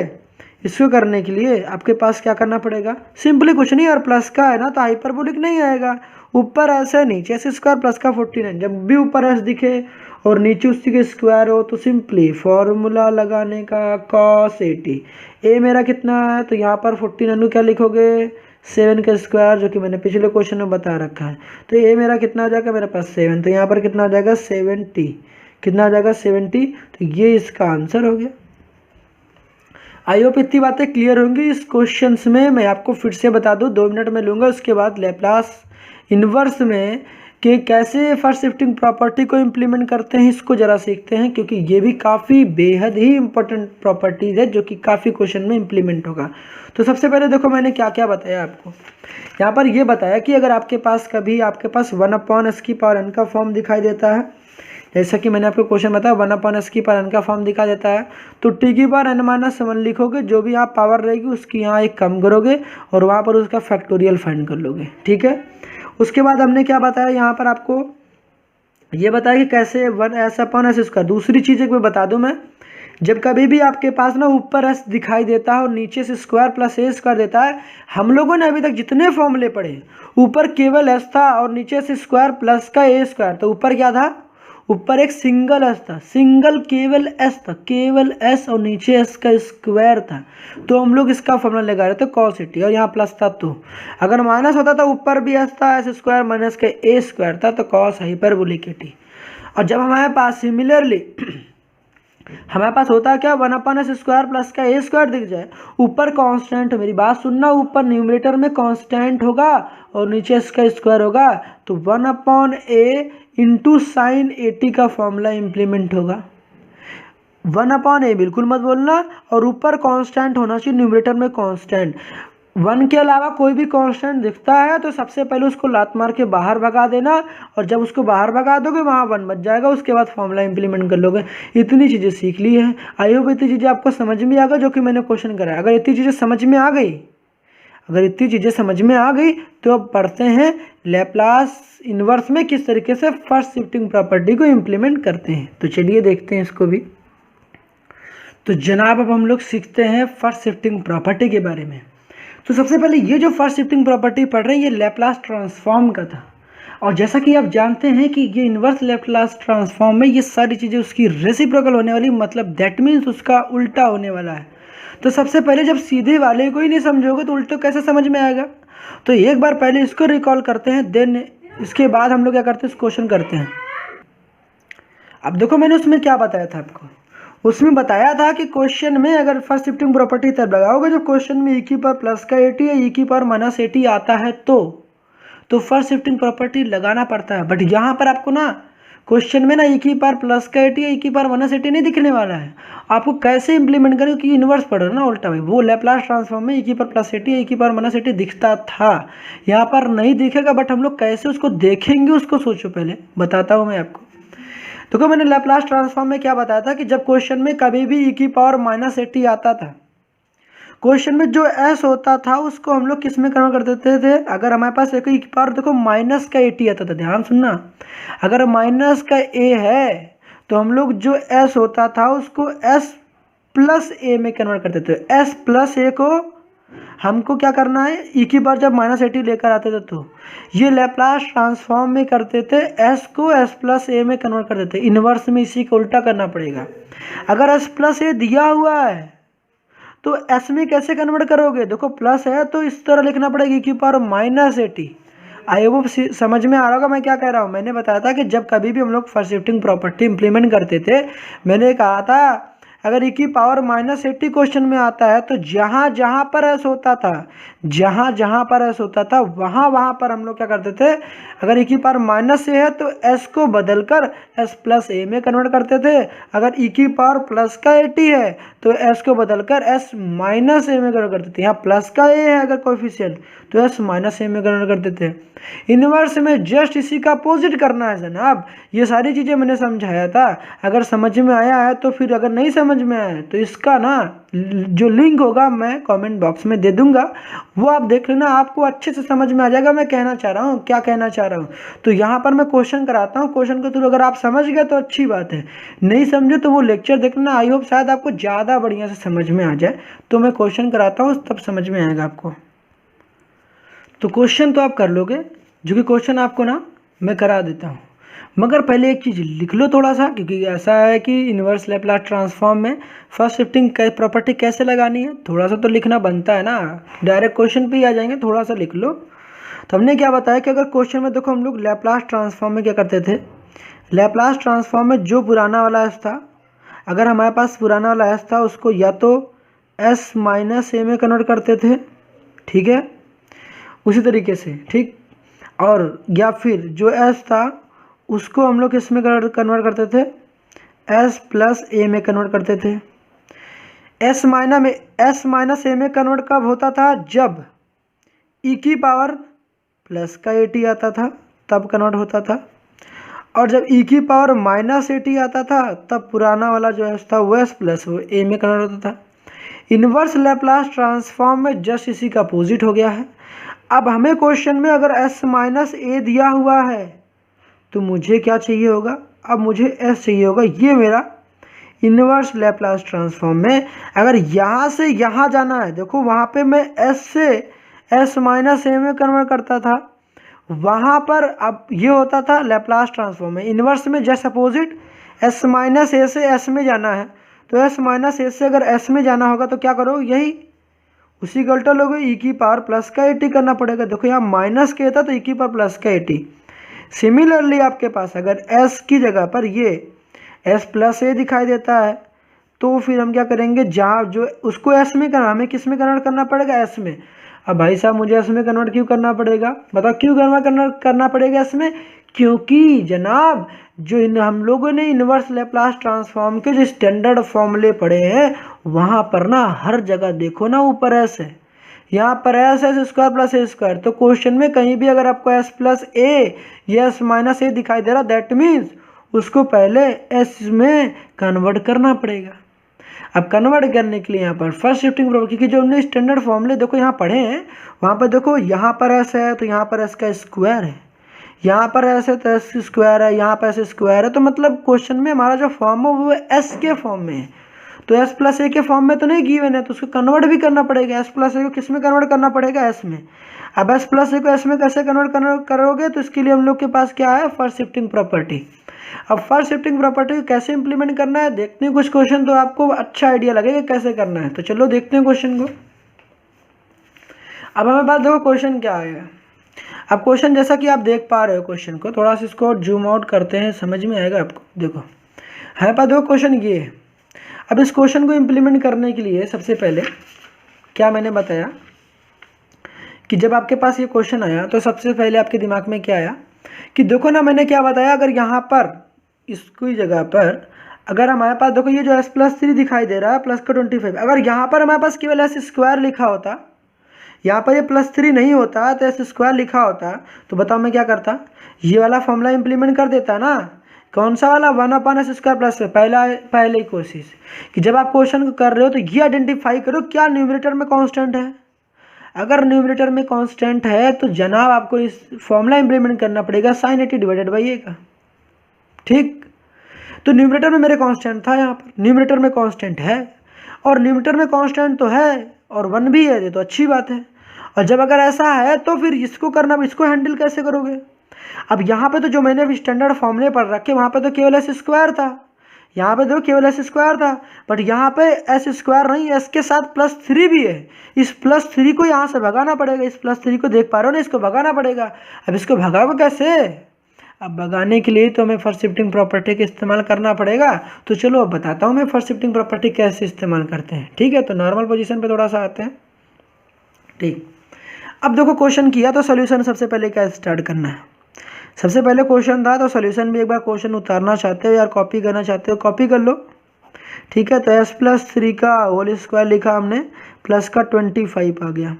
इसको करने के लिए आपके पास क्या करना पड़ेगा, सिंपली कुछ नहीं, और प्लस का है ना तो हाइपरबोलिक नहीं आएगा, ऊपर एस है नीचे एस स्क्वायर प्लस का 49, जब भी ऊपर एस दिखे और नीचे उसी के स्क्वायर हो तो सिंपली फॉर्मूला लगाने का cos 80। ए मेरा कितना है तो यहाँ पर 49 क्या लिखोगे 7 का स्क्वायर, जो कि मैंने पिछले क्वेश्चन में बता रखा है। तो ये मेरा कितना आ जाएगा, मेरे पास 7, तो यहाँ पर कितना आ जाएगा 70, कितना आ जाएगा 70, तो ये इसका आंसर हो गया। आई होप इतनी बातें क्लियर होंगी इस क्वेश्चन में। मैं आपको फिर से बता दूं, 2 मिनट में लूँगा, उसके बाद लैप्लास इन्वर्स में कि कैसे फर्स्ट शिफ्टिंग प्रॉपर्टी को इम्प्लीमेंट करते हैं इसको ज़रा सीखते हैं, क्योंकि ये भी काफ़ी बेहद ही इंपॉर्टेंट प्रॉपर्टीज़ है जो कि काफ़ी क्वेश्चन में इम्प्लीमेंट होगा। तो सबसे पहले देखो मैंने क्या क्या बताया आपको। यहाँ पर ये बताया कि अगर आपके पास कभी आपके पास 1/s का फॉर्म दिखाई देता है, जैसा कि मैंने आपको क्वेश्चन बताया 1/s का फॉर्म दिखा देता है, तो t⁻n-1 लिखोगे, जो भी यहाँ पावर रहेगी उसकी यहाँ एक कम करोगे और वहाँ पर उसका फैक्टोरियल फाइंड कर लोगे, ठीक है। उसके बाद हमने क्या बताया, यहाँ पर आपको ये बताया कि कैसे 1s/s²। दूसरी चीज़ एक मैं बता दूँ मैं, जब कभी भी आपके पास ना ऊपर s दिखाई देता है और नीचे से स्क्वायर प्लस a² देता है, हम लोगों ने अभी तक जितने फॉर्मूले पढ़े, ऊपर केवल s था और नीचे से स्क्वायर प्लस का a², तो ऊपर क्या था, ऊपर एक सिंगल s था, सिंगल केवल s था, केवल s, और नीचे s का स्क्वायर था। तो हम लोग इसका फॉर्मूला लगा रहे थे cos t, और यहाँ प्लस था, तो अगर माइनस होता तो ऊपर भी s था, s² माइनस का a² था, तो cos हाइपरबोलिक t। और जब हमारे पास सिमिलरली हमारे पास होता है क्या, 1/s² प्लस का a² दिख जाए, ऊपर कांस्टेंट, मेरी बात सुनना, ऊपर न्यूमरेटर में कांस्टेंट होगा और नीचे इसका स्क्वायर होगा, तो 1/a इंटू साइन 80 का फॉर्मूला इंप्लीमेंट होगा। 1/a बिल्कुल मत बोलना, और ऊपर कांस्टेंट होना चाहिए, न्यूमरेटर में कांस्टेंट। 1 के अलावा कोई भी कांस्टेंट दिखता है तो सबसे पहले उसको लात मार के बाहर भगा देना, और जब उसको बाहर भगा दोगे वहाँ 1 बच जाएगा, उसके बाद फॉर्मूला इंप्लीमेंट कर लोगे। इतनी चीज़ें सीख ली है, आई होप इतनी चीज़ें आपको समझ में आ गई जो कि मैंने क्वेश्चन कराया। अगर इतनी चीज़ें समझ में आ गई, तो अब पढ़ते हैं लैप्लास इन्वर्स में किस तरीके से फर्स्ट शिफ्टिंग प्रॉपर्टी को इम्प्लीमेंट करते हैं। तो चलिए देखते हैं इसको भी। तो जनाब अब हम लोग सीखते हैं फर्स्ट शिफ्टिंग प्रॉपर्टी के बारे में। तो सबसे पहले ये जो फर्स्ट शिफ्टिंग प्रॉपर्टी पढ़ रहे हैं, ये लैप्लास ट्रांसफॉर्म का था, और जैसा कि आप जानते हैं कि ये इन्वर्स लैप्लास ट्रांसफॉर्म में ये सारी चीज़ें उसकी रेसिप्रोकल होने वाली, मतलब दैट मीन्स उसका उल्टा होने वाला है। तो सबसे पहले जब सीधे वाले को ही नहीं समझोगे तो उल्टे कैसे समझ में आएगा। तो एक बार पहले इसको रिकॉल करते हैं, देन इसके बाद हम लोग क्या करते हैं, इस क्वेश्चन करते हैं। अब देखो मैंने उसमें क्या बताया था आपको, उसमें बताया था कि क्वेश्चन में अगर फर्स्ट शिफ्टिंग प्रॉपर्टी तब लगाओगे जब क्वेश्चन में e की पावर प्लस का 80 या e की पावर माइनस 80 आता है, तो फर्स्ट शिफ्टिंग प्रॉपर्टी लगाना पड़ता है। बट यहाँ पर आपको ना क्वेश्चन में ना e की पावर प्लस का 80 या e की पावर माइनस 80 नहीं दिखने वाला है। आपको कैसे इंप्लीमेंट करें, क्योंकि इन्वर्स पढ़ रहे हो ना उल्टा भाई। वो लैप्लास ट्रांसफॉर्म में e की पावर प्लस 80 या e की पावर माइनस 80 दिखता था, यहाँ पर नहीं दिखेगा, बट हम लोग कैसे उसको देखेंगे उसको सोचो, पहले बताता हूँ मैं आपको। देखो मैंने लैप्लास ट्रांसफॉर्म में क्या बताया था कि जब क्वेश्चन में कभी भी e की पावर माइनस 80 आता था, क्वेश्चन में जो s होता था उसको हम लोग किस में कन्वर्ट कर देते थे। अगर हमारे पास एक e की पावर देखो माइनस का 80 आता था, ध्यान सुनना, अगर माइनस का a है तो हम लोग जो s होता था उसको s प्लस a में कन्वर्ट करते थे। s प्लस a को हमको क्या करना है, e की पावर जब माइनस 80 लेकर आते थे तो ये लैप्लास ट्रांसफॉर्म में करते थे, s को s प्लस a में कन्वर्ट कर देते। इन्वर्स में इसी को उल्टा करना पड़ेगा। अगर s प्लस a दिया हुआ है तो s में कैसे कन्वर्ट करोगे, देखो प्लस है तो इस तरह लिखना पड़ेगा e की पावर माइनस 80। आई होप समझ में आ रहा होगा मैं क्या कह रहा हूँ। मैंने बताया था कि जब कभी भी हम लोग फर्स्ट शिफ्टिंग प्रॉपर्टी इंप्लीमेंट करते थे, मैंने कहा था अगर e की पावर माइनस 80 क्वेश्चन में आता है तो जहाँ जहाँ पर s होता था, जहाँ जहाँ पर s होता था वहाँ पर हम लोग क्या करते थे, अगर e की पावर माइनस a है तो s को बदलकर s प्लस a में कन्वर्ट करते थे। अगर e की पावर प्लस का 80 है तो s को बदलकर s माइनस a में कन्वर्ट करते थे। यहाँ प्लस का a है अगर कोएफिशिएंट तो s माइनस a में कन्वर्ट करते थे। इन्वर्स में जस्ट इसी का अपोजिट करना है जनाब। ये सारी चीज़ें मैंने समझाया था, अगर समझ में आया है तो फिर, अगर नहीं समझ में आया है तो इसका ना जो लिंक होगा मैं कमेंट बॉक्स में दे दूंगा, वो आप देख लेना, आपको अच्छे से समझ में आ जाएगा मैं कहना चाह रहा हूँ, क्या कहना चाह रहा हूँ। तो यहाँ पर मैं क्वेश्चन कराता हूँ, क्वेश्चन के थ्रू अगर आप समझ गए तो अच्छी बात है, नहीं समझे तो वो लेक्चर देख लेना। आई होप शायद आपको ज़्यादा बढ़िया से समझ में आ जाए। तो मैं क्वेश्चन कराता हूँ तब समझ में आएगा आपको। तो क्वेश्चन तो आप कर लोगे, जो कि क्वेश्चन आपको ना मैं करा देता हूँ। मगर पहले एक चीज़ लिख लो थोड़ा सा, क्योंकि ऐसा है कि इन्वर्स लैप्लास ट्रांसफॉर्म में फर्स्ट शिफ्टिंग प्रॉपर्टी कैसे लगानी है, थोड़ा सा तो लिखना बनता है ना, डायरेक्ट क्वेश्चन पे ही आ जाएंगे, थोड़ा सा लिख लो। तो हमने क्या बताया कि अगर क्वेश्चन में देखो हम लोग लैप्लास ट्रांसफॉर्म में क्या करते थे, लैप्लास ट्रांसफॉर्म में जो पुराना वाला एस था, अगर हमारे पास पुराना वाला एस था उसको या तो एस माइनस ए में कन्वर्ट करते थे, ठीक है, उसी तरीके से, ठीक, और या फिर जो एस था उसको हम लोग किस में कन्वर्ट करते थे, एस प्लस ए में कन्वर्ट करते थे। एस माइनस ए में कन्वर्ट कब होता था, जब ई की पावर प्लस का ए टी आता था तब कन्वर्ट होता था, और जब ई की पावर माइनस ए टी आता था तब पुराना वाला जो एस था वो एस प्लस वो ए में कन्वर्ट होता था। इन्वर्स लैप्लास ट्रांसफॉर्म में जस्ट इसी का अपोजिट हो गया है। अब हमें क्वेश्चन में अगर एस माइनस ए दिया हुआ है तो मुझे क्या चाहिए होगा, अब मुझे एस चाहिए होगा। ये मेरा इन्वर्स लैप्लास ट्रांसफॉर्म में अगर यहाँ से यहाँ जाना है, देखो वहाँ पे मैं एस से एस माइनस ए में कन्वर्ट करता था, वहाँ पर अब ये होता था लैप्लास ट्रांसफॉर्म में इन्वर्स में जस्ट अपोजिट एस माइनस ए से एस में जाना है, तो एस माइनस ए से अगर एस में जाना होगा तो क्या करो, यही उसी का उल्टा लोगे, ई की पावर प्लस का ए टी करना पड़ेगा। देखो यहाँ माइनस के था तो ई की पावर प्लस का ए टी। सिमिलरली आपके पास अगर एस की जगह पर ये एस प्लस ए दिखाई देता है तो फिर हम क्या करेंगे, जहाँ जो उसको एस में करना, हमें किस में कन्वर्ट करना पड़ेगा, एस में। अब भाई साहब मुझे एस में कन्वर्ट क्यों करना पड़ेगा, बताओ क्यों कन्वर्ट करना पड़ेगा एस में, क्योंकि जनाब जो हम लोगों ने इन्वर्स लैप्लास ट्रांसफॉर्म के जो स्टैंडर्ड फॉर्मूले पढ़े हैं वहाँ पर ना हर जगह देखो ना ऊपर एस है, यहाँ पर एस स्क्वायर प्लस ए स्क्वायर, तो क्वेश्चन में कहीं भी अगर आपको एस प्लस ए या एस माइनस ए दिखाई दे रहा दैट मीन्स उसको पहले एस में कन्वर्ट करना पड़ेगा। अब कन्वर्ट करने के लिए यहाँ पर फर्स्ट शिफ्टिंग प्रॉपर्टी, क्योंकि जो हमने स्टैंडर्ड फॉर्मूले देखो यहाँ पढ़े हैं वहाँ पर देखो यहाँ पर एस है तो यहाँ पर एस का स्क्वायर है, यहाँ पर एस है तो एस स्क्वायर है, यहाँ पर एस स्क्वायर है, तो मतलब क्वेश्चन में हमारा जो फॉर्म है वो एस के फॉर्म में है, तो एस प्लस ए के फॉर्म में तो नहीं गिवन है, तो उसको कन्वर्ट भी करना पड़ेगा। एस प्लस ए को किस में कन्वर्ट करना पड़ेगा, एस में। अब एस प्लस ए को एस में कैसे कन्वर्ट करोगे, तो इसके लिए हम लोग के पास क्या है, फर्स्ट शिफ्टिंग प्रॉपर्टी। अब फर्स्ट शिफ्टिंग प्रॉपर्टी को कैसे इंप्लीमेंट करना है देखते हैं, कुछ क्वेश्चन तो आपको अच्छा आइडिया लगेगा कैसे करना है, तो चलो देखते हैं क्वेश्चन को। अब हमें बात देखो क्वेश्चन क्या आएगा। अब क्वेश्चन जैसा कि आप देख पा रहे हो क्वेश्चन को, थोड़ा सा इसको जूम आउट करते हैं, समझ में आएगा आपको। देखो है पास देखो क्वेश्चन ये है। अब इस क्वेश्चन को इम्प्लीमेंट करने के लिए सबसे पहले क्या मैंने बताया कि जब आपके पास ये क्वेश्चन आया तो सबसे पहले आपके दिमाग में क्या आया कि देखो ना, मैंने क्या बताया, अगर यहाँ पर इसकी जगह पर अगर हमारे पास देखो ये जो एस प्लस 3 दिखाई दे रहा है प्लस का 25, अगर यहाँ पर हमारे पास केवल एस स्क्वायर लिखा होता, यहाँ पर ये प्लस 3 नहीं होता तो एस स्क्वायर लिखा होता, तो बताओ मैं क्या करता, ये वाला फॉर्मूला इंप्लीमेंट कर देता ना। कौन सा वाला, 1/s स्क्वायर प्लस पहले ही कोशिश कि जब आप क्वेश्चन को कर रहे हो तो ये आइडेंटिफाई करो क्या न्यूमरेटर में कांस्टेंट है। अगर न्यूमरेटर में कांस्टेंट है तो जनाब आपको इस फॉर्मूला इंप्लीमेंट करना पड़ेगा sin 80 डिवाइडेड बाई ए का, ठीक। तो न्यूमरेटर में मेरे कांस्टेंट था, यहाँ पर न्यूमरेटर में कांस्टेंट है, और न्यूमरेटर में कांस्टेंट तो है और 1 भी है, ये तो अच्छी बात है। और जब अगर ऐसा है तो फिर इसको करना, इसको हैंडल कैसे करोगे। अब यहाँ पे तो जो मैंने स्टैंडर्ड फॉर्मूले पढ़ रखे वहाँ पे तो केवल एस स्क्वायर था, यहाँ पे तो केवल एस स्क्वायर था, बट यहाँ पे एस स्क्वायर नहीं, एस के साथ +3 भी है। इस +3 को यहाँ से भगाना पड़ेगा, इस +3 को देख पा रहे हो ना, इसको भगाना पड़ेगा। अब इसको भगाओगे कैसे, अब भगाने के लिए तो हमें फर्स्ट शिफ्टिंग प्रॉपर्टी का इस्तेमाल करना पड़ेगा। तो चलो अब बताता हूँ मैं फर्स्ट शिफ्टिंग प्रॉपर्टी कैसे इस्तेमाल करते हैं, ठीक है। तो नॉर्मल पोजीशन पे थोड़ा सा आते हैं, ठीक। अब देखो क्वेश्चन किया तो सोल्यूशन सबसे पहले क्या स्टार्ट करना है, सबसे पहले क्वेश्चन था तो सोल्यूशन भी एक बार क्वेश्चन उतारना चाहते हो यार, कॉपी करना चाहते हो कॉपी कर लो, ठीक है। तो एस प्लस 3 का होल स्क्वायर लिखा हमने, प्लस का 25 आ गया।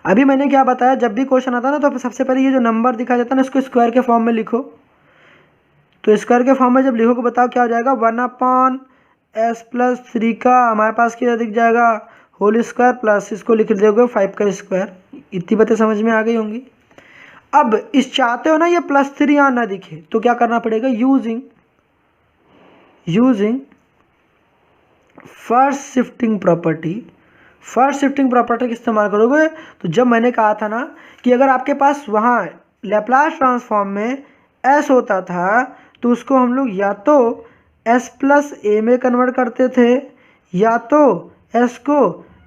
अभी मैंने क्या बताया, जब भी क्वेश्चन आता है ना तो सबसे पहले ये जो नंबर दिखाया जाता है ना इसको स्क्वायर के फॉर्म में लिखो। तो स्क्वायर के फॉर्म में जब लिखोगे बताओ क्या हो जाएगा, 1/s प्लस 3 का हमारे पास क्या दिख जाएगा, होल स्क्वायर प्लस इसको लिख दोगे 5 का स्क्वायर। इतनी बातें समझ में आ गई होंगी। अब इस चाहते हो ना ये +3 यहाँ ना दिखे तो क्या करना पड़ेगा, using first shifting property, first shifting property का इस्तेमाल करोगे। तो जब मैंने कहा था ना कि अगर आपके पास वहाँ लैप्लास ट्रांसफॉर्म में एस होता था तो उसको हम लोग या तो एस प्लस ए में कन्वर्ट करते थे या तो एस को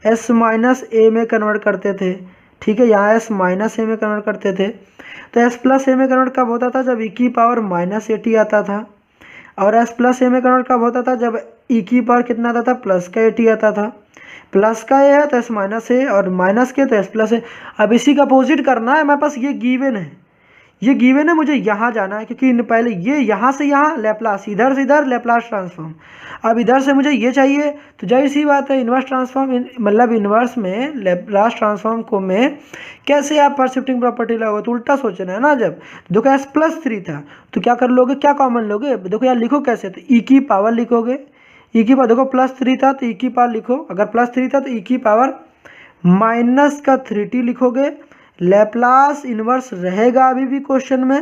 एस माइनस ए में कन्वर्ट करते थे। ठीक है, यहाँ एस माइनस ए में कन्वर्ट करते थे। तो एस प्लस ए में कन्वर्ट कब होता था? जब ई की पावर माइनस एटी आता था। और एस प्लस ए में कन्वर्ट कब होता था? जब ई की पावर कितना आता था? प्लस का एटी आता था। प्लस का ए है तो एस माइनस ए, और माइनस के तो एस प्लस ए। अब इसी का अपोजिट करना है, मेरे पास ये गिवन है, ये गिवन है, मुझे यहाँ जाना है क्योंकि पहले ये यहाँ से यहाँ लैप्लास, इधर से इधर लैप्लास ट्रांसफॉर्म। अब इधर से मुझे ये चाहिए, तो जाहिर सी बात है इन्वर्स ट्रांसफॉर्म मतलब इन्वर्स में लैप्लास ट्रांसफॉर्म को में कैसे आप पर शिफ्टिंग प्रॉपर्टी लगाओगे? तो उल्टा सोचना है ना। जब देखो एस प्लस 3 था तो क्या कर लोगे, क्या कॉमन लोगे? देखो यार लिखो कैसे, तो ई की पावर लिखोगे, ई की पावर देखो प्लस 3 था तो ई की पावर लिखो, अगर प्लस 3 था तो ई की पावर माइनस का 3t लिखोगे। लैप्लास इन्वर्स रहेगा अभी भी क्वेश्चन में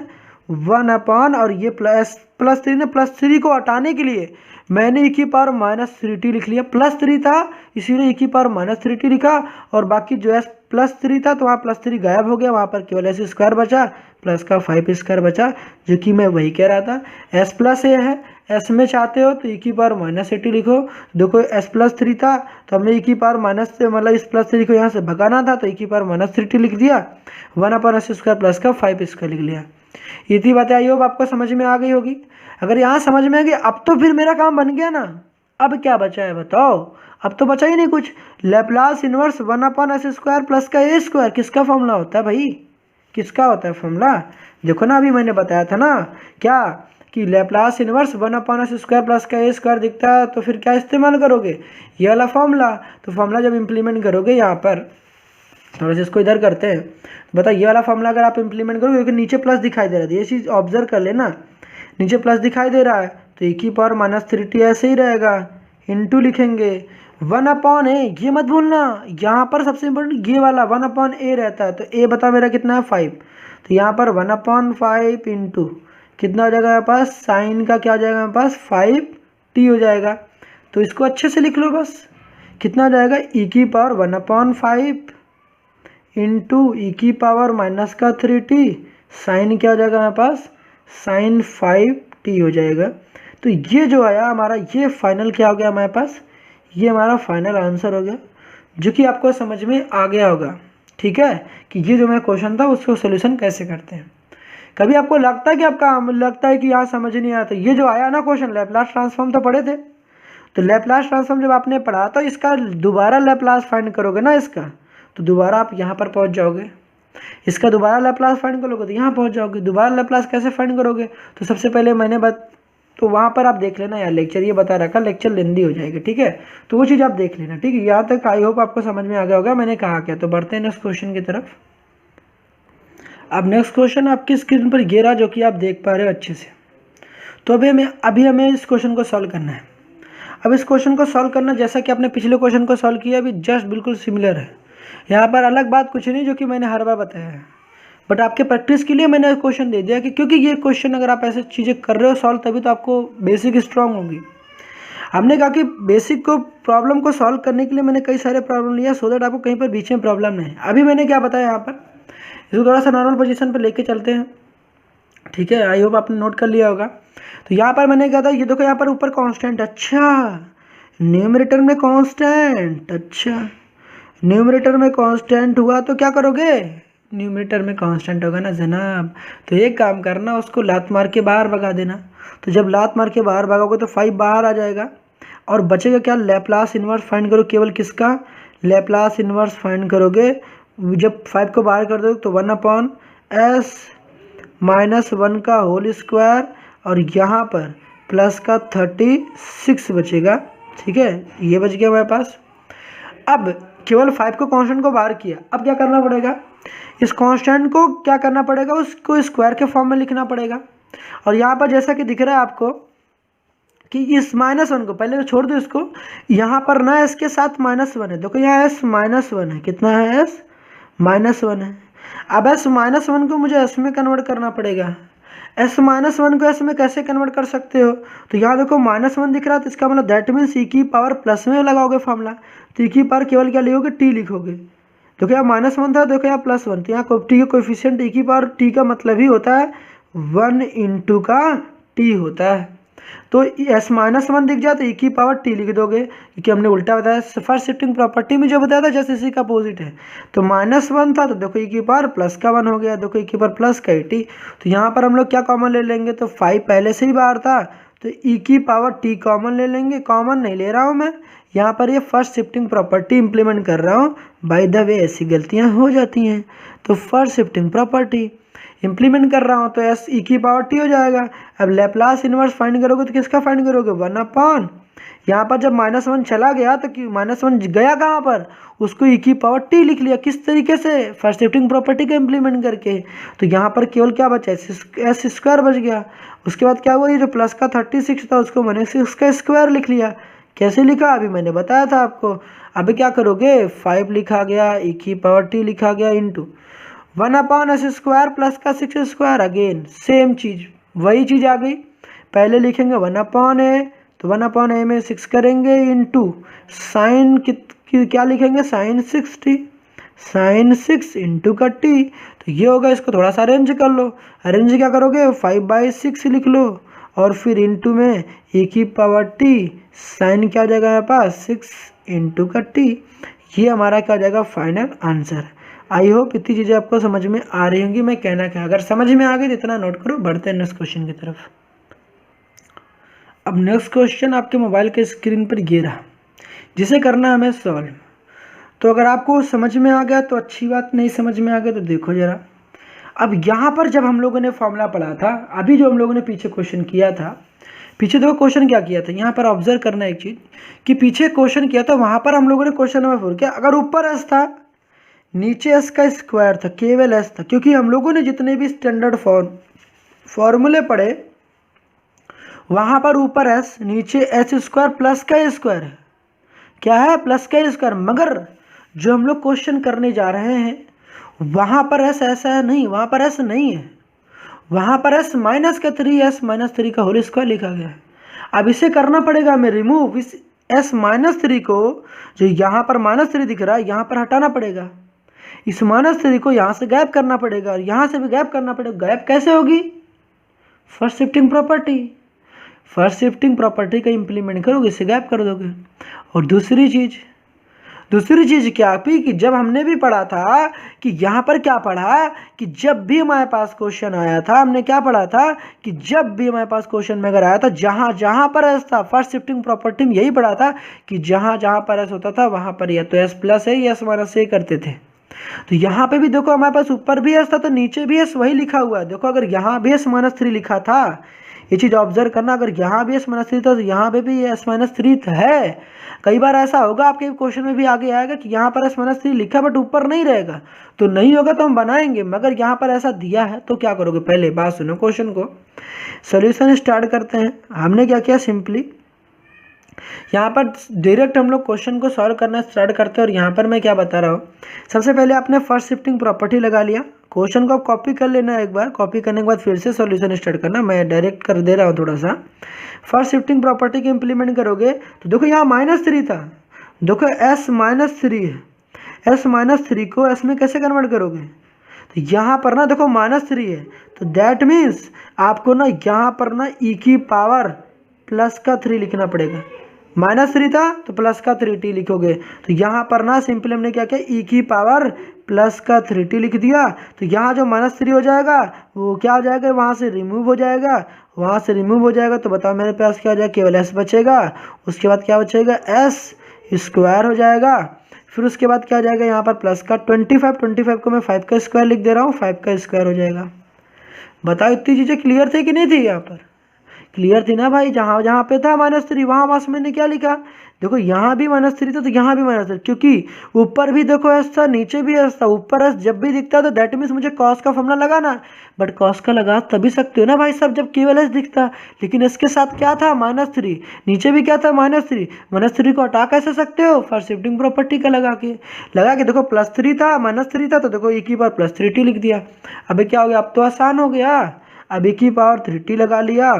1 अपॉन, और ये प्लस 3 ने प्लस 3 को हटाने के लिए मैंने ई की पावर माइनस 3t लिख लिया। प्लस 3 था इसीलिए ई की पावर माइनस 3t लिखा, और बाकी जो एस प्लस 3 था तो वहाँ प्लस 3 गायब हो गया, वहाँ पर केवल एस स्क्वायर बचा, प्लस का 5 स्क्वायर बचा, जो कि मैं वही कह रहा था। एस प्लस ए है, एस में चाहते हो तो ई की पावर माइनस एटी लिखो। देखो एस प्लस 3 था तो हमने ई की पावर माइनस से मतलब इस प्लस 3 को यहाँ से भगाना था तो ई की पावर माइनस 3t लिख दिया, 1 अपॉन एस स्क्वायर प्लस का 5 स्क्वायर लिख लिया। इतनी बातें आई होप आपको समझ में आ गई होगी। अगर यहाँ समझ में आ गई अब तो फिर मेरा काम बन गया ना। अब क्या बचा है बताओ? अब तो बचा ही नहीं कुछ। Laplace inverse 1 upon S square plus का ए स्क्वायर किसका फॉर्मूला होता है भाई? किसका होता है फॉर्मूला? देखो ना अभी मैंने बताया था ना क्या कि Laplace inverse 1 upon S square plus का ए स्क्वायर दिखता है तो फिर क्या इस्तेमाल करोगे? ये वाला फॉर्मूला। तो फॉर्मूला जब इम्प्लीमेंट करोगे यहाँ पर, थोड़ा सा इसको इधर करते हैं, बताओ ये वाला फॉर्मूला अगर आप इम्प्लीमेंट करोगे, क्योंकि नीचे प्लस दिखाई दे रहा है, ये चीज़ ऑब्जर्व कर लेना, नीचे प्लस दिखाई दे रहा है तो ई की पावर माइनस 3t ऐसे ही रहेगा, इंटू लिखेंगे 1 अपॉन ए, ये मत भूलना यहाँ पर सबसे इंपॉर्टेंट ये वाला 1 अपॉन ए रहता है। तो ए बता मेरा कितना है 5, तो यहाँ पर 1 अपॉन 5 इंटू कितना हो जाएगा मेरे पास, साइन का क्या हो जाएगा मेरे पास 5t हो जाएगा। तो इसको अच्छे से लिख लो बस, कितना हो जाएगा ई की पावर 1 अपॉन 5 इंटू ई की पावर माइनस का 3t, साइन क्या हो जाएगा मेरे पास साइन 5t हो जाएगा। तो ये जो आया हमारा ये फाइनल क्या हो गया हमारे पास, ये हमारा फाइनल आंसर हो गया, जो कि आपको समझ में आ गया होगा। ठीक है, कि ये जो मेरा क्वेश्चन था उसको सोल्यूशन कैसे करते हैं। कभी आपको लगता है कि लगता है कि यहाँ समझ नहीं आता, ये जो आया ना क्वेश्चन, लैप्लास ट्रांसफॉर्म तो पढ़े थे, तो लैप्लास ट्रांसफॉर्म जब आपने पढ़ा तो इसका दोबारा लैप्लास फाइंड करोगे ना इसका, तो दोबारा आप यहाँ पर पहुँच जाओगे। इसका दोबारा लैप्लास फाइंड करोगे तो यहाँ पहुँच जाओगे। दोबारा लैप्लास कैसे फाइंड करोगे? तो सबसे पहले मैंने तो वहाँ पर आप देख लेना यार, लेक्चर ये बता रखा, लेक्चर लेंदी हो जाएगी। ठीक है, तो वो चीज़ आप देख लेना। ठीक है, यहाँ तक आई होप आपको समझ में आ गया होगा मैंने कहा क्या। तो बढ़ते हैं नेक्स्ट क्वेश्चन की तरफ। अब नेक्स्ट क्वेश्चन आपकी स्क्रीन पर ये रहा, जो कि आप देख पा रहे हो अच्छे से। तो अभी हमें इस क्वेश्चन को सॉल्व करना है। अब इस क्वेश्चन को सॉल्व करना जैसा कि आपने पिछले क्वेश्चन को सॉल्व किया अभी जस्ट बिल्कुल सिमिलर है। यहाँ पर अलग बात कुछ नहीं, जो कि मैंने हर बार बताया है, बट आपके प्रैक्टिस के लिए मैंने क्वेश्चन दे दिया कि क्योंकि ये क्वेश्चन अगर आप ऐसे चीज़ें कर रहे हो सॉल्व, तभी तो आपको बेसिक स्ट्रांग होगी। हमने कहा कि बेसिक को प्रॉब्लम को सॉल्व करने के लिए मैंने कई सारे प्रॉब्लम लिया, सो दैट आपको कहीं पर बीच में प्रॉब्लम नहीं। अभी मैंने क्या बताया यहाँ पर, इसको थोड़ा सा नॉर्मल पोजीशन पर लेके चलते हैं। ठीक है, आई होप आपने नोट कर लिया होगा। तो यहाँ पर मैंने कहा था, ये देखो यहाँ पर ऊपर कांस्टेंट, अच्छा न्यूमरेटर में कांस्टेंट, अच्छा न्यूमरेटर में कांस्टेंट हुआ तो क्या करोगे, न्यूमरेटर में कांस्टेंट होगा ना जनाब, तो एक काम करना उसको लात मार के बाहर भगा देना। तो जब लात मार के बाहर भगाओगे तो 5 बाहर आ जाएगा और बचेगा क्या, लैप्लास इन्वर्स फाइंड करो केवल किसका, लैप्लास इन्वर्स फाइंड करोगे। जब 5 को बाहर कर दो तो 1 अपॉन एस माइनस 1 का होल स्क्वायर, और यहाँ पर प्लस का 36 बचेगा। ठीक है, ये बच गया हमारे पास। अब केवल 5 को कांस्टेंट को बाहर किया, अब क्या करना पड़ेगा, इस कांस्टेंट को क्या करना पड़ेगा, उसको स्क्वायर के फॉर्म में लिखना पड़ेगा। और यहाँ पर जैसा कि दिख रहा है आपको कि इस -1 को पहले तो छोड़ दो, इसको यहाँ पर ना इसके साथ -1 है, देखो यहाँ s -1 है, कितना है s -1 है। अब s -1 को मुझे s में कन्वर्ट करना पड़ेगा। s -1 को s में कैसे कन्वर्ट कर सकते हो, तो यहाँ देखो -1 दिख रहा है, तो इसका मतलब दैट मीन्स e की पावर प्लस में लगाओगे फॉर्मूला, तो e की पावर केवल क्या लिखोगे, t लिखोगे। देखो यहाँ -1 था, देखो यहाँ +1, तो यहाँ टी का कोएफिशिएंट e की पावर t का मतलब ही होता है 1 इंटू का टी होता है। तो s माइनस वन दिख जाए तो e की पावर t लिख दोगे, क्योंकि हमने उल्टा बताया फर्स्ट शिफ्टिंग प्रॉपर्टी में जो बताया था जस्ट इसी का अपोजिट है। तो -1 था तो देखो e की पावर प्लस का 1 हो गया, देखो e की पावर प्लस का 80। तो यहाँ पर हम लोग क्या कॉमन ले लेंगे, तो 5 पहले से ही बाहर था तो e की पावर t कॉमन ले लेंगे। कॉमन नहीं ले रहा हूँ मैं, यहाँ पर ये फर्स्ट शिफ्टिंग प्रॉपर्टी इंप्लीमेंट कर रहा हूँ। बाय द वे ऐसी गलतियाँ हो जाती हैं। तो फर्स्ट शिफ्टिंग प्रॉपर्टी इंप्लीमेंट कर रहा हूँ तो एस ई की पावर टी हो जाएगा। अब लैप्लास इन्वर्स फाइंड करोगे तो किसका फाइंड करोगे, 1/, यहाँ पर जब -1 चला गया तो -1 गया कहाँ पर, उसको ई की पावर टी लिख लिया। किस तरीके से, फर्स्ट शिफ्टिंग प्रॉपर्टी का इंप्लीमेंट करके। तो यहाँ पर केवल क्या बचा, एस स्क्वायर बच गया। उसके बाद क्या हुआ, ये जो प्लस का 36 था उसको मैंने उसका स्क्वायर लिख लिया। कैसे लिखा अभी मैंने बताया था आपको। अभी क्या करोगे, 5 लिखा गया, ई की पावर टी लिखा गया इंटू 1/s² प्लस का 6 स्क्वायर। अगेन सेम चीज, वही चीज आ गई। पहले लिखेंगे 1/a, तो 1/a में 6 करेंगे इंटू साइन क्या लिखेंगे, साइन 6t, साइन 6 इंटू का t। तो ये होगा, इसको थोड़ा सा अरेंज कर लो। अरेंज क्या करोगे, 5/6 लिख लो और फिर इंटू में e की पावर t, साइन क्या हो जाएगा हमारे पास 6 इंटू का t। ये हमारा क्या हो जाएगा फाइनल आंसर। आई होप इतनी चीज़ें आपको समझ में आ रही होंगी। मैं कहना क्या, अगर समझ में आ गई तो इतना नोट करो। बढ़ते हैं नेक्स्ट क्वेश्चन की तरफ। अब नेक्स्ट क्वेश्चन आपके मोबाइल के स्क्रीन पर ये रहा, जिसे करना है हमें सॉल्व। तो अगर आपको समझ में आ गया तो अच्छी बात, नहीं समझ में आ गया तो देखो ज़रा। अब यहाँ पर जब हम लोगों ने फॉर्मूला पढ़ा था, अभी जो हम लोगों ने पीछे क्वेश्चन किया था, पीछे देखो क्वेश्चन क्या किया था, यहाँ पर ऑब्जर्व करना एक चीज़ कि पीछे क्वेश्चन किया था, वहाँ पर हम लोगों ने क्वेश्चन नंबर 4 किया। अगर ऊपर एस था, नीचे एस का स्क्वायर था, केवल एस था, क्योंकि हम लोगों ने जितने भी स्टैंडर्ड फॉर्मूले पढ़े वहाँ पर ऊपर एस, नीचे एस स्क्वायर प्लस का स्क्वायर है। क्या है, प्लस का स्क्वायर। मगर जो हम लोग क्वेश्चन करने जा रहे हैं वहाँ पर एस ऐसा है नहीं, वहाँ पर एस नहीं है, वहाँ पर एस -3, एस -3 का होल स्क्वायर लिखा गया है। अब इसे करना पड़ेगा हमें रिमूव। इस एस -3 को, जो यहाँ पर -3 दिख रहा है, यहाँ पर हटाना पड़ेगा। इस -3 को यहाँ से गायब करना पड़ेगा और यहाँ से भी गायब करना पड़ेगा। गायब कैसे होगी, first shifting property. First shifting property का इंप्लीमेंट करोगे, इसे गायब कर दोगे। और दूसरी चीज़ क्या थी कि जब हमने भी पढ़ा था कि यहाँ पर क्या पढ़ा कि जब भी हमारे पास क्वेश्चन आया था, हमने क्या पढ़ा था कि जब भी हमारे पास क्वेश्चन में अगर आया था, जहाँ पर एस था, फर्स्ट शिफ्टिंग प्रॉपर्टी में यही पढ़ा था कि जहाँ पर एस होता था वहाँ पर या तो एस प्लस है या एस माइनस है करते थे। तो यहाँ पे भी देखो हमारे पास ऊपर भी एस था तो नीचे भी एस वही लिखा हुआ है। देखो अगर यहाँ भी एस -3 लिखा था, ये चीज़ ऑब्जर्व करना, अगर यहाँ भी एस -3 था तो यहाँ पे भी एस -3 है। कई बार ऐसा होगा आपके क्वेश्चन में भी आगे आएगा कि यहाँ पर एस -3 लिखा बट ऊपर नहीं रहेगा, तो नहीं होगा तो हम बनाएंगे। मगर यहाँ पर ऐसा दिया है तो क्या करोगे, पहले बात सुनो क्वेश्चन को, सोल्यूशन स्टार्ट करते हैं। हमने क्या किया, सिंपली यहाँ पर डायरेक्ट हम लोग क्वेश्चन को सॉल्व करना स्टार्ट करते हैं। और यहाँ पर मैं क्या बता रहा हूँ, सबसे पहले आपने फर्स्ट शिफ्टिंग प्रॉपर्टी लगा लिया। क्वेश्चन को आप कॉपी कर लेना, एक बार कॉपी करने के बाद फिर से सॉल्यूशन स्टार्ट करना। मैं डायरेक्ट कर दे रहा हूँ थोड़ा सा। फर्स्ट शिफ्टिंग प्रॉपर्टी के इंप्लीमेंट करोगे तो देखो यहाँ -3 था, देखो एस -3 है, एस -3 को एस में कैसे कन्वर्ट करोगे, तो यहाँ पर ना देखो -3 है, तो दैट मीन्स आपको ना यहाँ पर ना ई की पावर प्लस का 3 लिखना पड़ेगा। -3 था तो प्लस का 3t लिखोगे। तो यहाँ पर ना सिंपली हमने क्या किया, ई की पावर प्लस का 3t लिख दिया। तो यहाँ जो -3 हो जाएगा वो क्या हो जाएगा, वहाँ से रिमूव हो जाएगा, वहाँ से रिमूव हो जाएगा। तो बताओ मेरे पास क्या हो जाएगा, केवल s बचेगा। उसके बाद क्या बचेगा, s स्क्वायर हो जाएगा। फिर उसके बाद क्या हो जाएगा, यहाँ पर प्लस का 25 को मैं 5 का स्क्वायर लिख दे रहा हूँ, 5 का स्क्वायर हो जाएगा। बताओ इतनी चीज़ें क्लियर थी कि नहीं थी, यहाँ पर क्लियर थी ना भाई। जहाँ पे था -3 वहाँ बस मैंने क्या लिखा, देखो यहाँ भी -3 था तो यहाँ भी -3, क्योंकि ऊपर भी देखो एस था नीचे भी एस था। ऊपर एस जब भी दिखता तो दैट मीन्स मुझे कॉस का फॉर्मूला लगाना, बट कॉस का लगा तभी सकते हो ना भाई साहब जब केवल एस दिखता। लेकिन इसके साथ क्या था, -3, नीचे भी क्या था, -3 को हटा कैसे सकते हो, फर्स्ट शिफ्टिंग प्रॉपर्टी का लगा के देखो +3 था -3 था, तो देखो एक ही बार +3t लिख दिया। अभी क्या हो गया, अब तो आसान हो गया। अब e की पावर 3t लगा लिया,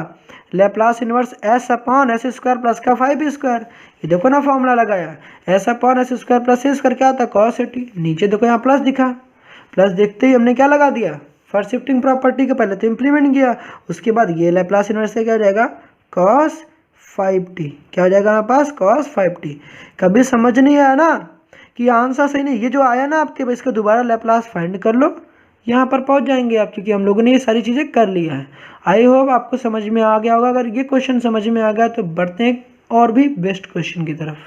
लैप्लास इन्वर्स s/s² प्लस का 5 स्क्वायर। ये देखो ना फॉर्मूला लगाया, s/s² प्लस a स्क्वायर क्या होता है, cos 80। नीचे देखो यहाँ प्लस दिखा, प्लस देखते ही हमने क्या लगा दिया, फर्स्ट शिफ्टिंग प्रॉपर्टी के पहले तो इम्प्लीमेंट किया, उसके बाद ये लैप्लास इन्वर्स से क्या हो जाएगा cos 5t, क्या हो जाएगा हमारे पास cos 5t। कभी समझ नहीं आया ना कि आंसर सही नहीं, ये जो आया ना आपके पास इसका दोबारा लैप्लास फाइंड कर लो, यहाँ पर पहुँच जाएंगे आप, क्योंकि हम लोगों ने ये सारी चीज़ें कर लिया है। आई होप आपको समझ में आ गया होगा। अगर ये क्वेश्चन समझ में आ गया तो बढ़ते हैं और भी बेस्ट क्वेश्चन की तरफ।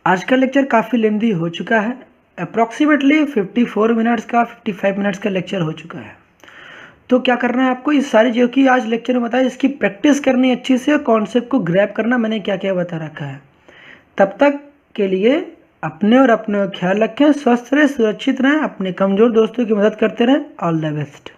आज का लेक्चर काफ़ी लेंदी हो चुका है, अप्रॉक्सीमेटली 54 मिनट्स का 55 मिनट्स का लेक्चर हो चुका है। तो क्या करना है आपको, इस सारी जो कि आज लेक्चर में बताया इसकी प्रैक्टिस करनी अच्छे से, कॉन्सेप्ट को ग्रैब करना मैंने क्या क्या बता रखा है। तब तक के लिए अपने और अपने ख्याल रखें, स्वस्थ रहें, सुरक्षित रहें, अपने कमज़ोर दोस्तों की मदद करते रहें। All the best.